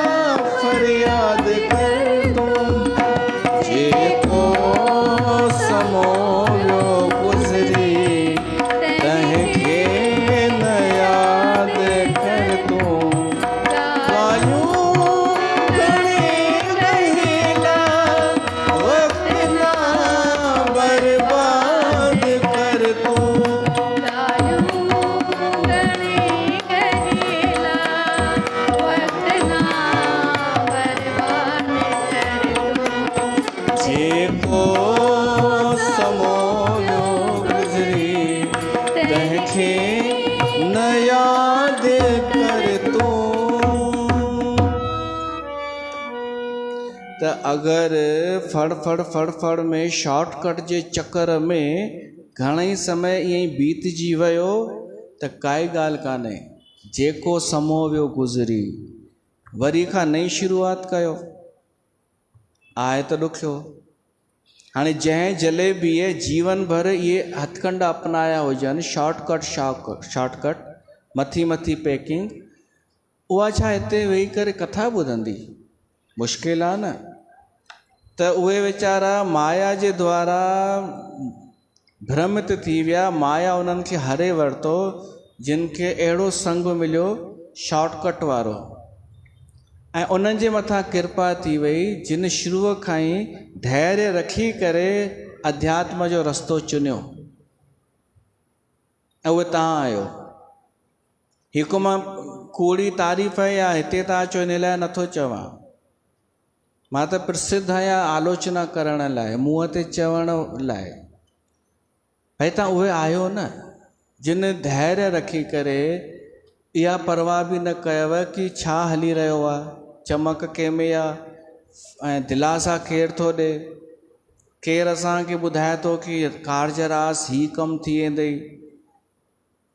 फरियाद कर तूं जेको समो वियो गुज़री तंहिंखे न यादि कर तूं ॻाल्हियूं घणे गहेला वक़्त ना बर्बाद कर तूं जेको समो वियो गुज़री तंहिंखे न यादि कर तूं त अगरि फड़ में शॉर्टकट जे चक्कर में घणेई समय ईअं ई बीतजी वियो त काई ॻाल्हि कान्हे जेको समो वियो गुज़री वरी खां नई शुरूआत कयो आहे त ॾुखियो हाणे जंहिं जलेबीअ जीवन भर इहे हथकंडा अपनाया हुजनि शॉर्टकट मथी पैकिंग उहा छा हिते वेही करे कथा ॿुधंदी मुश्किल आहे न त उहे वीचारा माया जे द्वारा भ्रमित थी विया माया उन्हनि खे हरे वरितो जिन खे अहिड़ो संग मिलियो शॉर्टकट वारो ऐं उन्हनि जे मथां कृपा थी वई जिन शुरूअ खां ई धैर्य रखी करे अध्यात्म जो रस्तो चुनियो ऐं उहे तव्हां आहियो हिकु मां कूड़ी तारीफ़ या हिते था अचो इन लाइ नथो चवां मां त प्रसिद्ध आहियां आलोचना करण लाइ मुंहं ते चवण लाइ भई तव्हां उहे आहियो न जिन धैर्य रखी करे इहा परवाह बि न कयव कि छा हली रहियो आहे चमक कंहिंमें आहे ऐं दिलासा केरु थो ॾे, केरु असांखे ॿुधाए थो कि कारजरास ही कमु थी वेंदई,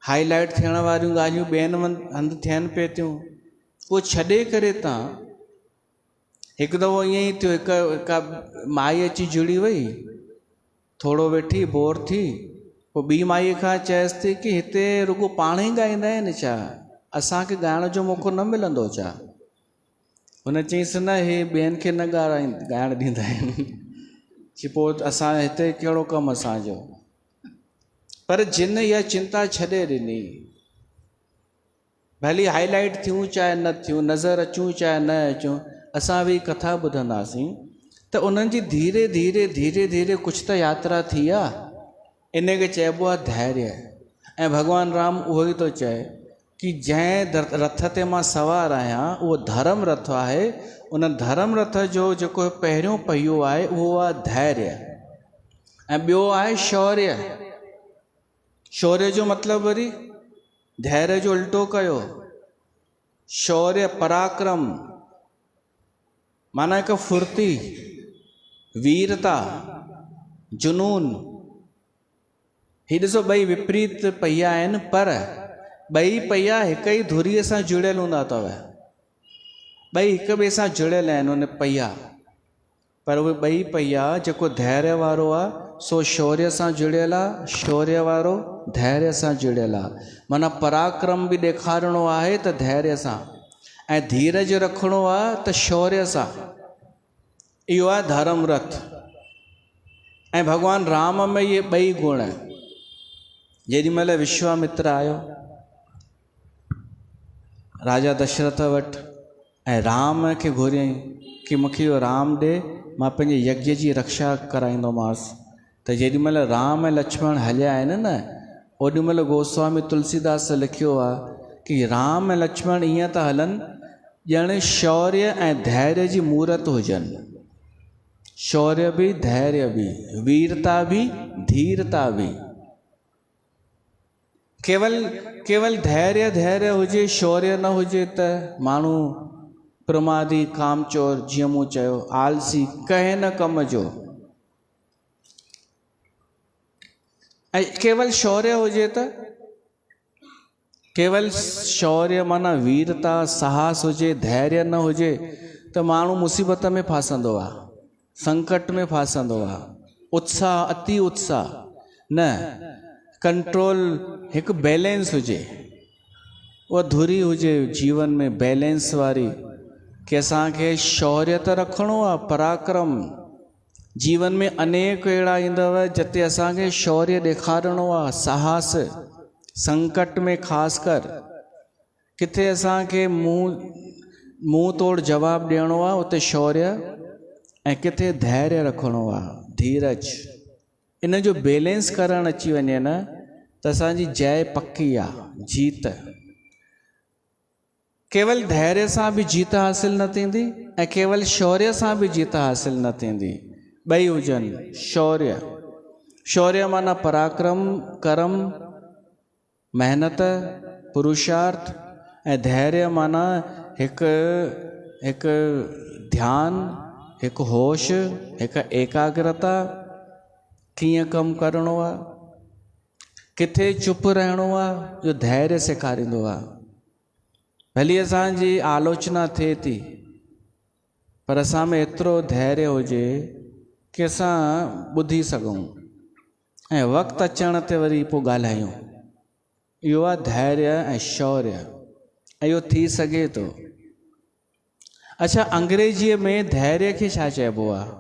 हाईलाइट थियण वारियूं ॻाल्हियूं ॿियनि हंधि थियनि पई थियूं। उहो छॾे करे तव्हां हिकु दफ़ो ईअं ई थियो, हिकु माई अची जुड़ी वई, थोरो वेठी बोर थी, पोइ ॿी माईअ खां चएसि थी कि हिते रुॻो पाण ई ॻाईंदा आहिनि छा, असांखे ॻाइण जो मौक़ो न मिलंदो छा? हुन चयईंसि न, हे ॿियनि खे न ॻाइण ॾींदा आहिनि, कि पोइ असां हिते कहिड़ो कमु असांजो। पर जिन इहा चिंता छॾे ॾिनी, भली हाईलाइट थियूं चाहे न थियूं, नज़र अचूं चाहे न अचूं, असां बि कथा ॿुधंदासीं त उन्हनि जी धीरे धीरे धीरे धीरे कुझु त यात्रा थी आहे। इन खे चइबो आहे धैर्य। ऐं भॻवानु राम उहो ई थो चए कि जंहिं रथ ते मां सवारु आहियां उहो धर्म रथ आहे। उन धर्म रथ जो जेको पहिरियों पहियो आहे उहो आहे धैर्य, ऐं ॿियो आहे शौर्य। शौर्य जो मतिलबु वरी धैर्य जो उल्टो कयो, शौर्य पराक्रम, माना हिकु फुर्ती, वीरता, जुनून। ही ॾिसो ॿई विपरीत पहिया आहिनि, पर ॿई पहिया हिक ई धुरीअ सां जुड़ियल हूंदा अथव, ॿई हिक ॿिए सां जुड़ियल आहिनि उन पहिया। पर उहे ॿई पहिया, जेको धैर्य वारो आहे सो शौर्य सां जुड़ियल आहे, शौर्य वारो धैर्य सां जुड़ियल आहे। माना पराक्रम बि ॾेखारिणो आहे त धैर्य सां, ऐं धीरज रखिणो आहे त शौर्य सां। इहो आहे धर्म रथ। ऐं भॻवानु राम में इहे ॿई गुण। जेॾीमहिल विश्वामित्र आयो राजा दशरथ वटि ऐं राम खे घुरियईं कि मूंखे इहो राम ॾे, मां पंहिंजे यज्ञ जी रक्षा कराईंदोमांसि। त जेॾीमहिल राम ऐं लक्ष्मण हलिया आहिनि न, ओॾीमहिल गोस्वामी तुलसीदास लिखियो आहे कि राम ऐं लक्ष्मण ईअं था हलनि ॼण शौर्य ऐं धैर्य जी मूर्त हुजनि। शौर्य बि, धैर्य बि, वीरता बि, धीरता बि। केवल धैर्य हुजे, शौर्य न हुजे त माण्हू प्रमादी, कामचोर, जीअं मूं चयो, आलसी, कंहिं न कम जो। ऐं केवल शौर्य हुजे त, केवल शौर्य माना वीरता, साहस हुजे, धैर्य न हुजे त माण्हू मुसीबत में फासंदो आहे, संकट में फासंदो आहे। उत्साह, अति उत्साह न, कंट्रोल, हिकु बैलेंस हुजे, उहा धुरी हुजे जीवन में बैलेंस वारी, कि असांखे शौर्य त रखिणो आहे, पराक्रम। जीवन में अनेक अहिड़ा ईंदव जिते असांखे शौर्य ॾेखारिणो आहे, साहस। संकट में ख़ासि कर किथे असांखे मुंहुं तोड़ जवाबु ॾियणो आहे, उते शौर्य, ऐं किथे धैर्य रखिणो आहे, धीरज। इन जो बैलेंस करणु अची वञे न त असांजी जय पक्की आहे, जीत। केवल धैर्य सां बि जीत हासिल न थींदी, ऐं केवल शौर्य सां बि जीत हासिल न थींदी। ॿई हुजनि। शौर्य माना पराक्रम, कर्म, मेहनत, पुरुषार्थ। ऐं धैर्य माना हिकु ध्यानु, हिकु होश, हिकु एकाग्रता, कीअं कमु करिणो आहे, किथे चुप रहणो आहे, जो धैर्य सेखारींदो आहे। भली असांजी आलोचना थिए थी, पर असां में एतिरो धैर्य हुजे कि असां ॿुधी सघूं ऐं वक़्तु अचण ते वरी पोइ ॻाल्हायूं। इहो आहे धैर्य ऐं शौर्य, ऐं इहो थी सघे थो। अच्छा, अंग्रेजीअ में धैर्य खे छा चइबो आहे?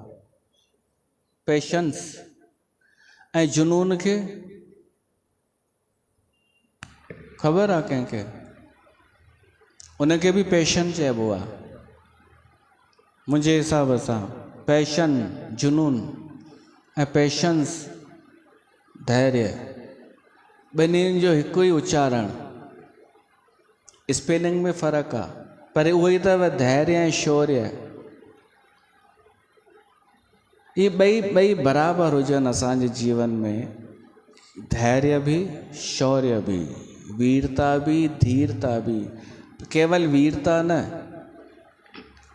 पेशेंस। ऐं जुनून खे ख़बर आहे कंहिंखे? उनखे बि पैशन चइबो आहे मुंहिंजे हिसाब सां। पैशन, जुनून, ऐं पेशेंस, धैर्य, ॿिन्हिनि जो हिकु ई उच्चारण, स्पेलिंग में फ़र्क़ु आहे, पर उहो ई अथव धैर्य ऐं शौर्य। ये ॿई बराबरि हुजनि असांजे जीवन में। धैर्य भी, शौर्य भी, वीरता भी, धीरता भी। केवल वीरता न,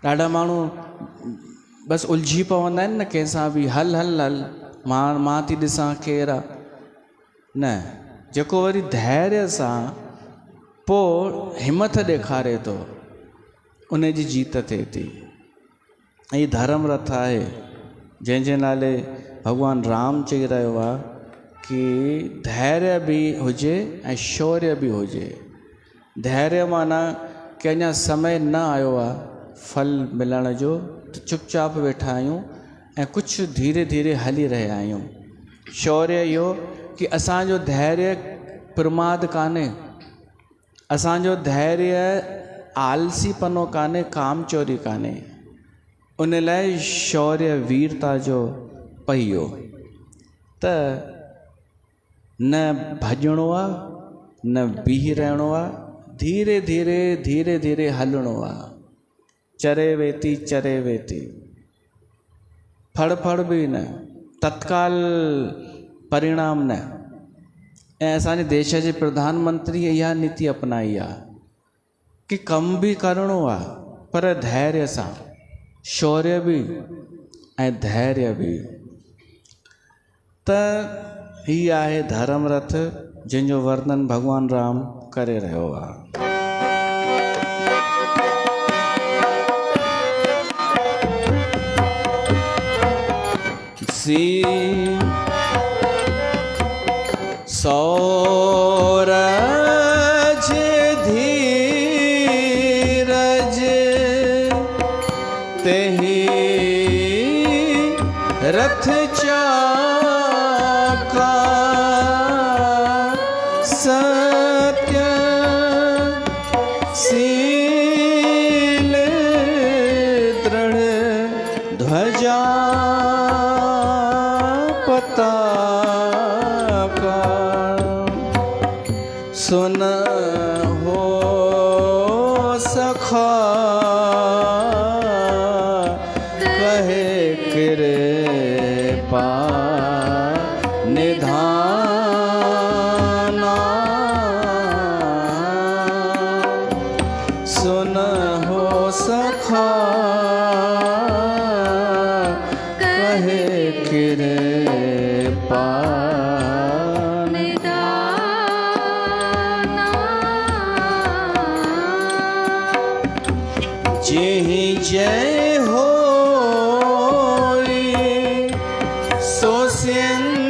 ॾाढा माण्हू बसि उलझी पवंदा आहिनि न कंहिंसां बि, हल हल हल मां थी ॾिसां केरु आहे, न जेको वरी धैर्य सां पोइ हिमत ॾेखारे थो उन जी जीत थिए थी। ऐं धर्म रथ आहे जंहिंजे नाले भॻवानु राम चई रहियो आहे कि धैर्य बि हुजे ऐं शौर्य बि हुजे। धैर्य माना कि अञा समय न आयो आहे फल मिलण जो, त चुपचाप वेठा आहियूं ऐं कुझु धीरे धीरे हली रहिया आहियूं। शौर्य इहो कि असांजो धैर्य प्रमाद कान्हे, असांजो धैर्य आलसीपनो कान्हे, काम चोरी कान्हे। उन लाइ शौर्य वीरता जो पहियो त न भॼणो आहे न बीह रहणो आहे, धीरे धीरे धीरे धीरे हलणो आहे। चरे वेती चरे वेती, फड़ फड़ बि न, तत्काल परिणाम न। ऐं असांजे देश जे प्रधानमंत्री इहा नीति अपनाई आहे कि कम बि करिणो आहे पर धैर्य सां, शौर्य बि ऐं धैर्य बि। त ही आहे धर्म रथ जंहिंजो वर्णन भॻवानु राम करे रहियो आहे। सौरज धीरज तेहि रथ चाका, सत्य शील दृढ़ ध्वजा पताका, सुन हो सखा कहे कृपा निधाना, सुन हो सखा कहे कृपा जेहि जय होई सो सियंदन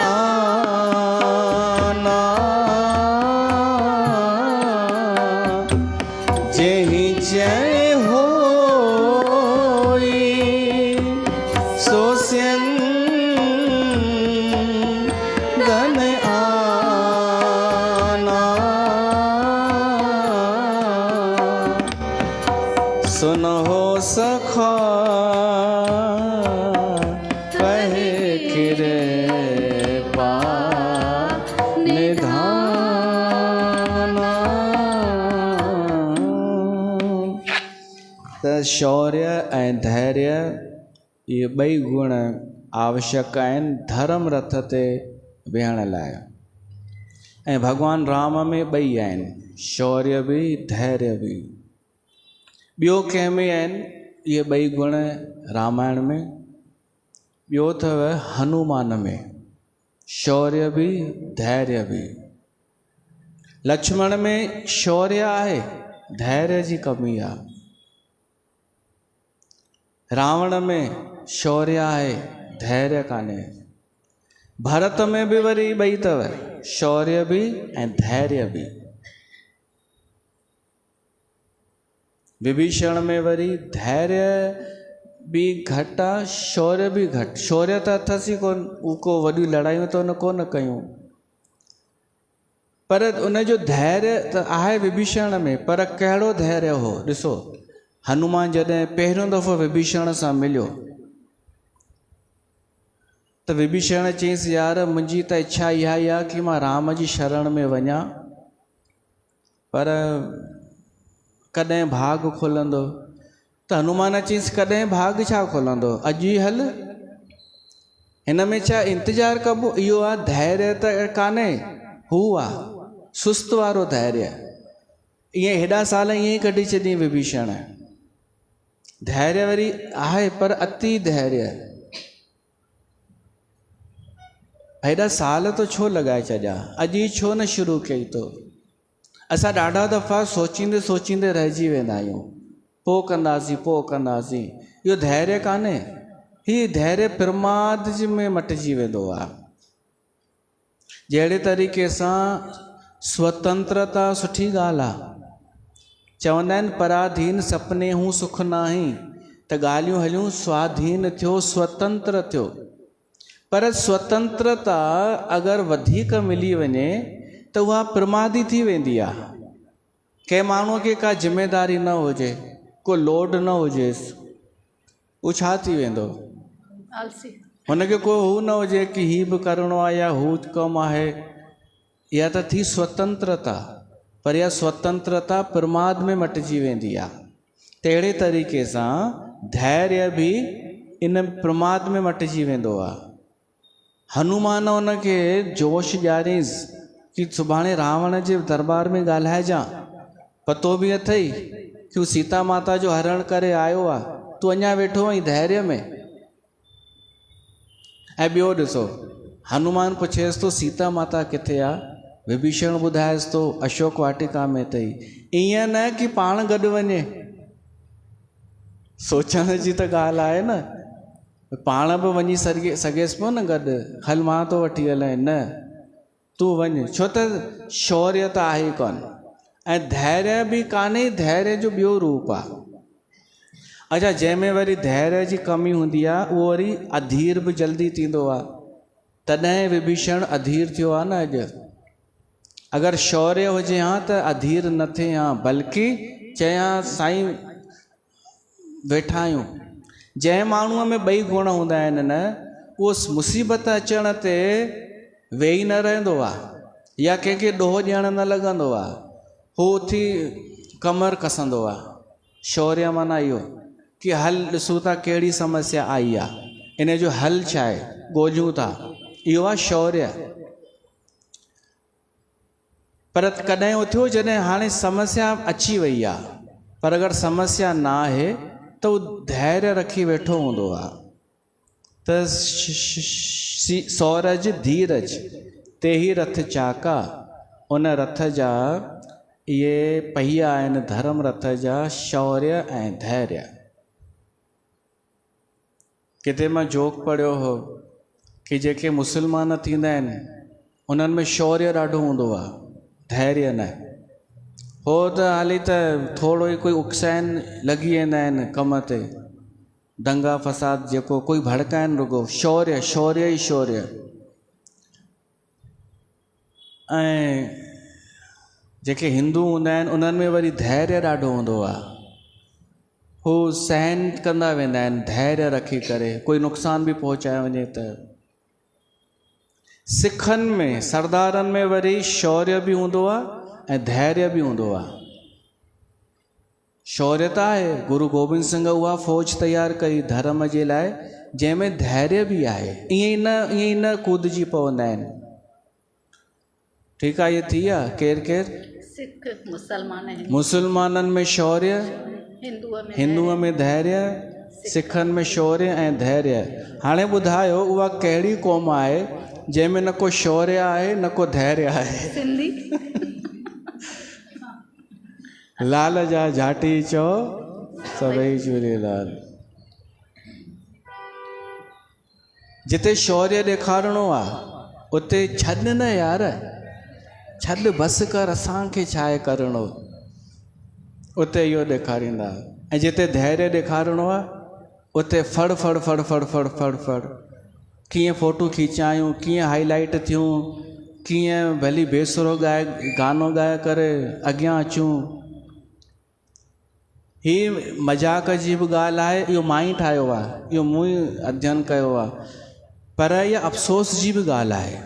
आना, जेहि जय होई सो सियंदन आना, सुन हो सखा कहे कृपा निधाना। त शौर्य ऐं धैर्य इहे ॿई गुण आवश्यक आहिनि धर्म रथ ते वेहण लाइ। ऐं भॻवानु राम में ॿई आहिनि, शौर्य बि धैर्य बि। ॿियो कंहिं में आहिनि इहे ॿई गुण रामायण में, ॿियो अथव हनुमान में, शौर्य बि धैर्य बि। लक्ष्मण में शौर्य आहे, धैर्य जी कमी आहे। रावण में शौर्य आहे, धैर्य कान्हे। भरत में बि वरी ॿई अथव, शौर्य बि ऐं धैर्य बि। विभीषण में वरी धैर्य भी घटि आहे, शौर्य भी घटि। शौर्य त अथसि ई कोन, उहो को वॾियूं लड़ायूं त उन कोन कयूं, पर उनजो धैर्य त आहे विभीषण में। पर कहिड़ो धैर्य हो ॾिसो, हनुमान जॾहिं पहिरियों दफ़ो विभीषण सां मिलियो त विभीषण चयईंसि, यार मुंहिंजी त इच्छा इहा ई आहे कि मां राम जी शरण में वञा, पर कॾहिं भाग खुलंदो? त हनुमान चयईंसि, कॾहिं भाग छा खुलंदो, अॼु ई हल। हिन में छा इंतज़ारु कबो? इहो आहे धैर्य त कान्हे, हू आहे सुस्त वारो धैर्य। ईअं हेॾा साल ईअं ई कढी छॾियईं विभीषण। धैर्य वरी आहे पर अति धैर्य। हेॾा साल तो छो लॻाए छॾिया, अॼु ई छो न शुरू कई तो। असां ॾाढा दफ़ा सोचींदे सोचींदे रहिजी वेंदा आहियूं, पोइ कंदासीं। इहो धैर्य कान्हे, हीउ धैर्य प्रमाद में मटिजी वेंदो आहे। जहिड़े तरीक़े सां स्वतंत्रता सुठी ॻाल्हि आहे। चवंदा आहिनि पराधीन सपने हूं सुख नाही, त ॻाल्हियूं हलियूं स्वाधीन थियो, स्वतंत्र थियो। पर स्वतंत्रता अगरि वधीक मिली वञे त उहा प्रमादी थी वेंदी आहे। कंहिं माण्हूअ खे का ज़िमेदारी न हुजे, को लोड न हुजेसि, उहो छा थी वेंदो? आलसी। हुनखे को हू न हुजे कि हीउ बि करिणो आहे या हू कमु आहे। इहा त थी स्वतंत्रता, पर इहा स्वतंत्रता प्रमाद में मटिजी वेंदी आहे। तहिड़े तरीक़े सां धैर्य बि इन प्रमाद में मटिजी वेंदो आहे। हनुमान उनखे जोश ॾियारींसि कि सुभाणे रावण जे दरबार में ॻाल्हाइजां, पतो बि अथई कि हू सीता माता जो हरण करे आयो आहे, तूं अञा वेठो आहीं धैर्य में। ऐं ॿियो ॾिसो, हनुमान पुछेसि थो सीता माता किथे आहे, विभीषण ॿुधाएसि थो अशोक वाटिका में अथई। ईअं न कि पाण गॾु वञे, सोचण जी त ॻाल्हि आहे न, पाण बि वञी सघेसि पियो न गॾु, हल मां तो वठी हलां, न तूं वञ, छो त शौर्य त आहे कोन ऐं धैर्य बि कान्हे। धैर्य जो ॿियो रूप आहे। अच्छा, जंहिंमें वरी धैर्य जी कमी हूंदी आहे उहो वरी अधीर बि जल्दी थींदो आहे। तॾहिं विभीषण अधीर थियो आहे न अॼु। अगरि शौर्य हुजे हा त अधीर न थिए हा, बल्कि चयां साईं वेठा आहियूं। जंहिं माण्हूअ में ॿई गुण हूंदा आहिनि न, उहो मुसीबत अचण ते वेही न रहंदो आहे या कंहिंखे ॾोह ॾियणु न लॻंदो आहे, हू उथी कमर कसंदो आहे। शौर्य माना इहो कि हल ॾिसूं था कहिड़ी समस्या आई आहे, इन जो हल छा आहे, ॻोल्हियूं था, इहो आहे शौर्य। पर कॾहिं उथियो जॾहिं हाणे समस्या अची वई आहे, पर अगरि समस्या न आहे त उहो धैर्य रखी वेठो हूंदो आहे। त सौरज धीरज ते ही रथ चाका, उन रथ जा इहे पहिया आहिनि धर्म रथ जा, शौर्य ऐं धैर्य। किथे मां जोक पढ़ियो हो कि जेके मुस्लमान थींदा आहिनि उन्हनि में शौर्य ॾाढो हूंदो आहे, धैर्य न। हो त हाली त थोरो ई कोई उकसाइनि लॻी वेंदा आहिनि कम ते, दंगा फसाद जेको कोई भड़काइनि, रुगो शौर्य शौर्य ई शौर्य। ऐं जेके हिंदू हूंदा आहिनि उन्हनि में वरी धैर्य ॾाढो हूंदो आहे, हू सहन कंदा वेंदा आहिनि धैर्य रखी करे, कोई नुक़सान बि पहुचाए वञे त। सिखनि में सरदारनि में वरी शौर्य बि हूंदो आहे ऐं धैर्य बि हूंदो आहे। शौर्य त आहे, गुरु गोबिंद सिंह उहा फ़ौज तयारु कई धर्म जे लाइ जंहिंमें धैर्य बि आहे। ईअं ई न कूदजी पवंदा आहिनि। ठीकु आहे, इहे थी विया केरु केरु? सिख, मुसलमान, मुसलमाननि में शौर्य, हिंदुअ में धैर्य, सिखनि में शौर्य ऐं धैर्य। हाणे ॿुधायो उहा कहिड़ी क़ौम आहे जंहिंमें न को शौर्य आहे न को धैर्य आहे? सिंधी। लाल जा जाटी चओ सभई झूलेलाल। जिते शौर्य ॾेखारिणो आहे उते छॾ न यार, छॾ बसि कर, असांखे छा आहे करिणो, उते इहो ॾेखारींदा। ऐं जिते धैर्य ॾेखारिणो आहे उते फड़ फड़ फड़ फड़ फड़ फड़ फड़, कीअं फ़ोटू खीचायूं, कीअं हाईलाइट थियूं, कीअं भली बेसुरो गानो ॻाए करे अॻियां अचूं। हीअ मज़ाक जी बि ॻाल्हि आहे, इहो मां ई ठाहियो आहे, इहो मूं ई अध्ययन कयो आहे, पर इहा अफ़सोस जी बि ॻाल्हि आहे।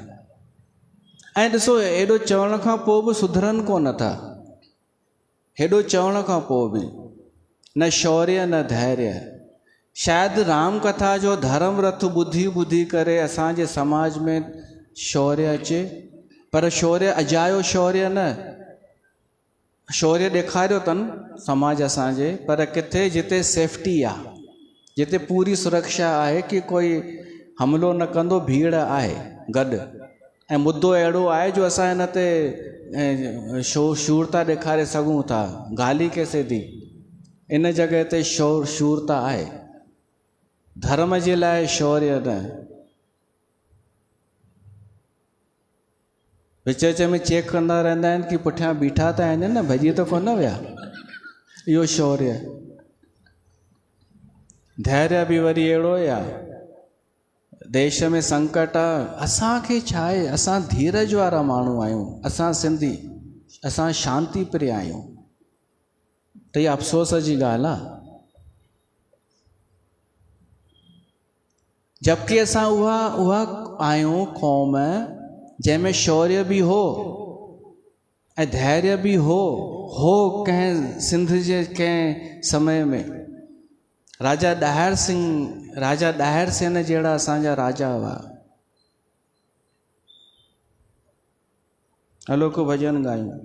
ऐं ॾिसो, एॾो चवण खां पोइ बि सुधरनि कोन था, हेॾो चवण खां पोइ बि न शौर्य न धैर्य। शायदि राम कथा जो धर्म रथ ॿुधी ॿुधी करे असांजे समाज में शौर्य अचे, पर शौर्य अजायो शौर्य न, शौर्य ॾेखारियो अथनि समाज असांजे, पर किथे जिते सेफ्टी आहे, जिते पूरी सुरक्षा आहे कि कोई हमिलो न कंदो, भीड़ आहे गॾु, ऐं मुद्दो अहिड़ो आहे जो असां हिन ते शूरता ॾेखारे सघूं था, गाली कैसे दी, इन जॻह ते शूरता आहे। धर्म जे लाइ शौर्य न। विच विच में चेक कंदा रहंदा आहिनि कि पुठियां बीठा त आहिनि न, भॼी त कोन विया, इहो शौर्य। धैर्य बि वरी अहिड़ो ई आहे। देश में संकट आहे, असांखे छा आहे, असां धीरज वारा माण्हू आहियूं, असां सिंधी, असां शांती प्रिय आहियूं, त इहा अफ़सोस जी ॻाल्हि आहे। जबकि असां उहा आहियूं क़ौम जंहिंमें शौर्य बि हो ऐं धैर्य बि हो कंहिं सिंध जे कंहिं समय में राजा ॾाहिर सेन जहिड़ा असांजा राजा हुआ। हलो को भॼन गायूं।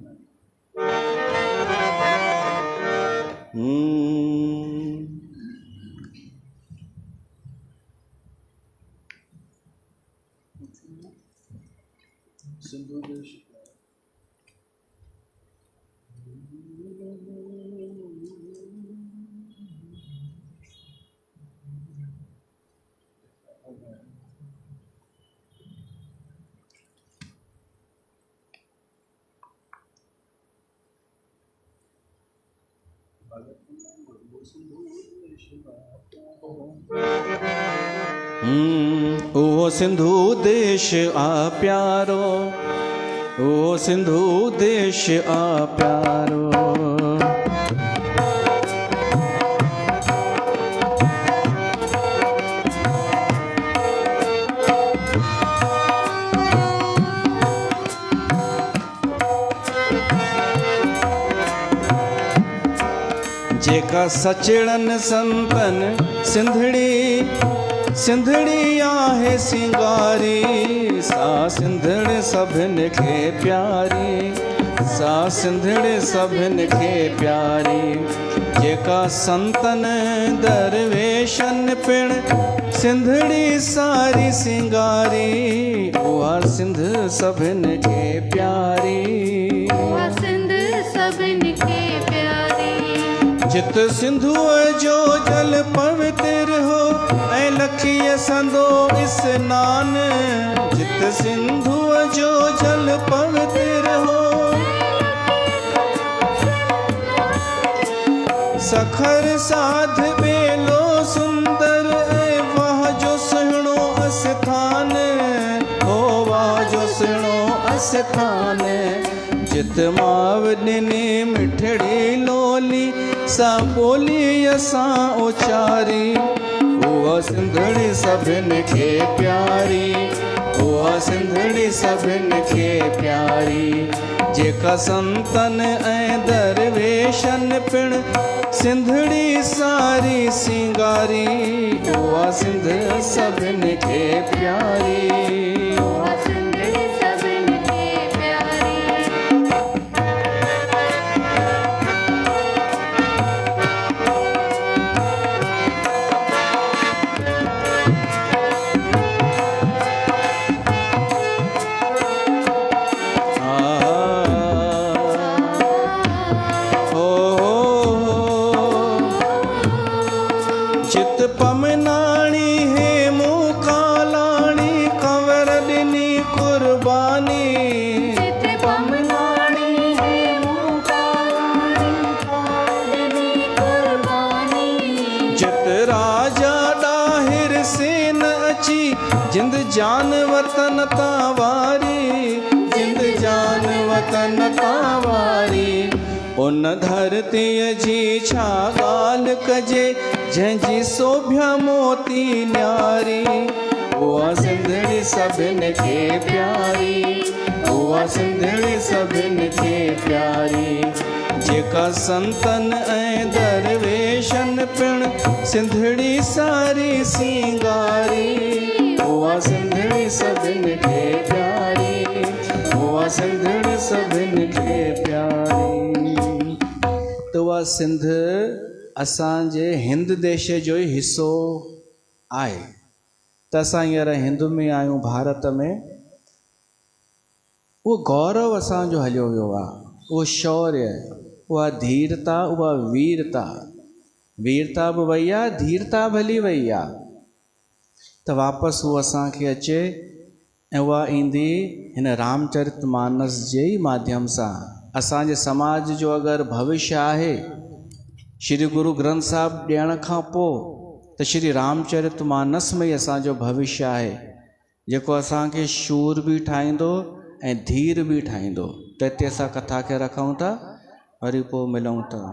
सिंधु देश ओ सिंधु देश आ प्यारो, ओ सिंधु देश आ प्यारो, जेका सचड़न संतन सिंधड़ी आहे सिंगारी, सा सिंधड़ सभिन खे प्यारी, सा सिंधड़ सभिन खे प्यारी। जेका संतन दरवेशन पिण सिंधड़ी सारी सिंगारी, उहा सिंध सभिन खे प्यारी, उहा सिंध सभिन खे प्यारी। जित सिंधुअ जो जल पवित्र हो ऐं लखीअ संदो स्नान, जित सिंधुअ जो जल पवित्र हो सखर साध बेलो सुंदर ऐं वाह जो सुहिणो आस्थान, हो वाह जो सुहिणो आस्थान। जित माव ॾिनी मिठड़ी लोली, सा ॿोली असां उचारी, उहा सिंधड़ी सभिन खे प्यारी, उहा सिंधड़ी सभिन खे प्यारी। जेका संतन ऐं दरवेशन पिण सिंधड़ी सारी सिंगारी, उहा सिंध सभिन खे प्यारी, उहा सिंधड़ी सभिन खे प्यारी। जिंद जान वतन तावारी, जिंद जान वतन तावारी। उन धरतीअ जी छा ॻाल्हि कजे, जंहिंजी सोभ्या मोती न्यारी, उहा सिंधड़ी सभिन खे प्यारी, उहा सिंधड़ी सभिन खे प्यारी। जेका संतन ऐं दरवेशन पिण सिंधड़ी सारी सिंगारी, उहा सिंधड़ी सभिन खे प्यारी, उहा सिंधड़ी सभिन खे प्यारी। त उहा सिंध असांजे हिंद देश जो ई हिसो आहे। त असां हींअर हिंद में आहियूं, भारत में। उहो गौरव असांजो हलियो वियो आहे, उहो शौर्य, उहा धीरता, उहा वीरता। वीरता बि वई आहे, धीरता बि हली वई आहे। त वापसि उहा असांखे अचे ऐं उहा ईंदी हिन रामचरितमानस जे ई माध्यम सां। असांजे समाज जो अगरि भविष्य आहे श्री गुरु ग्रंथ साहिब ॾियण खां पोइ, त श्री रामचरितमानस में ई असांजो भविष्य आहे, जेको असांखे शूर बि ठाहींदो ऐं धीर बि ठाहींदो। त हिते असां कथा खे रखूं था, वरी पोइ मिलूं था।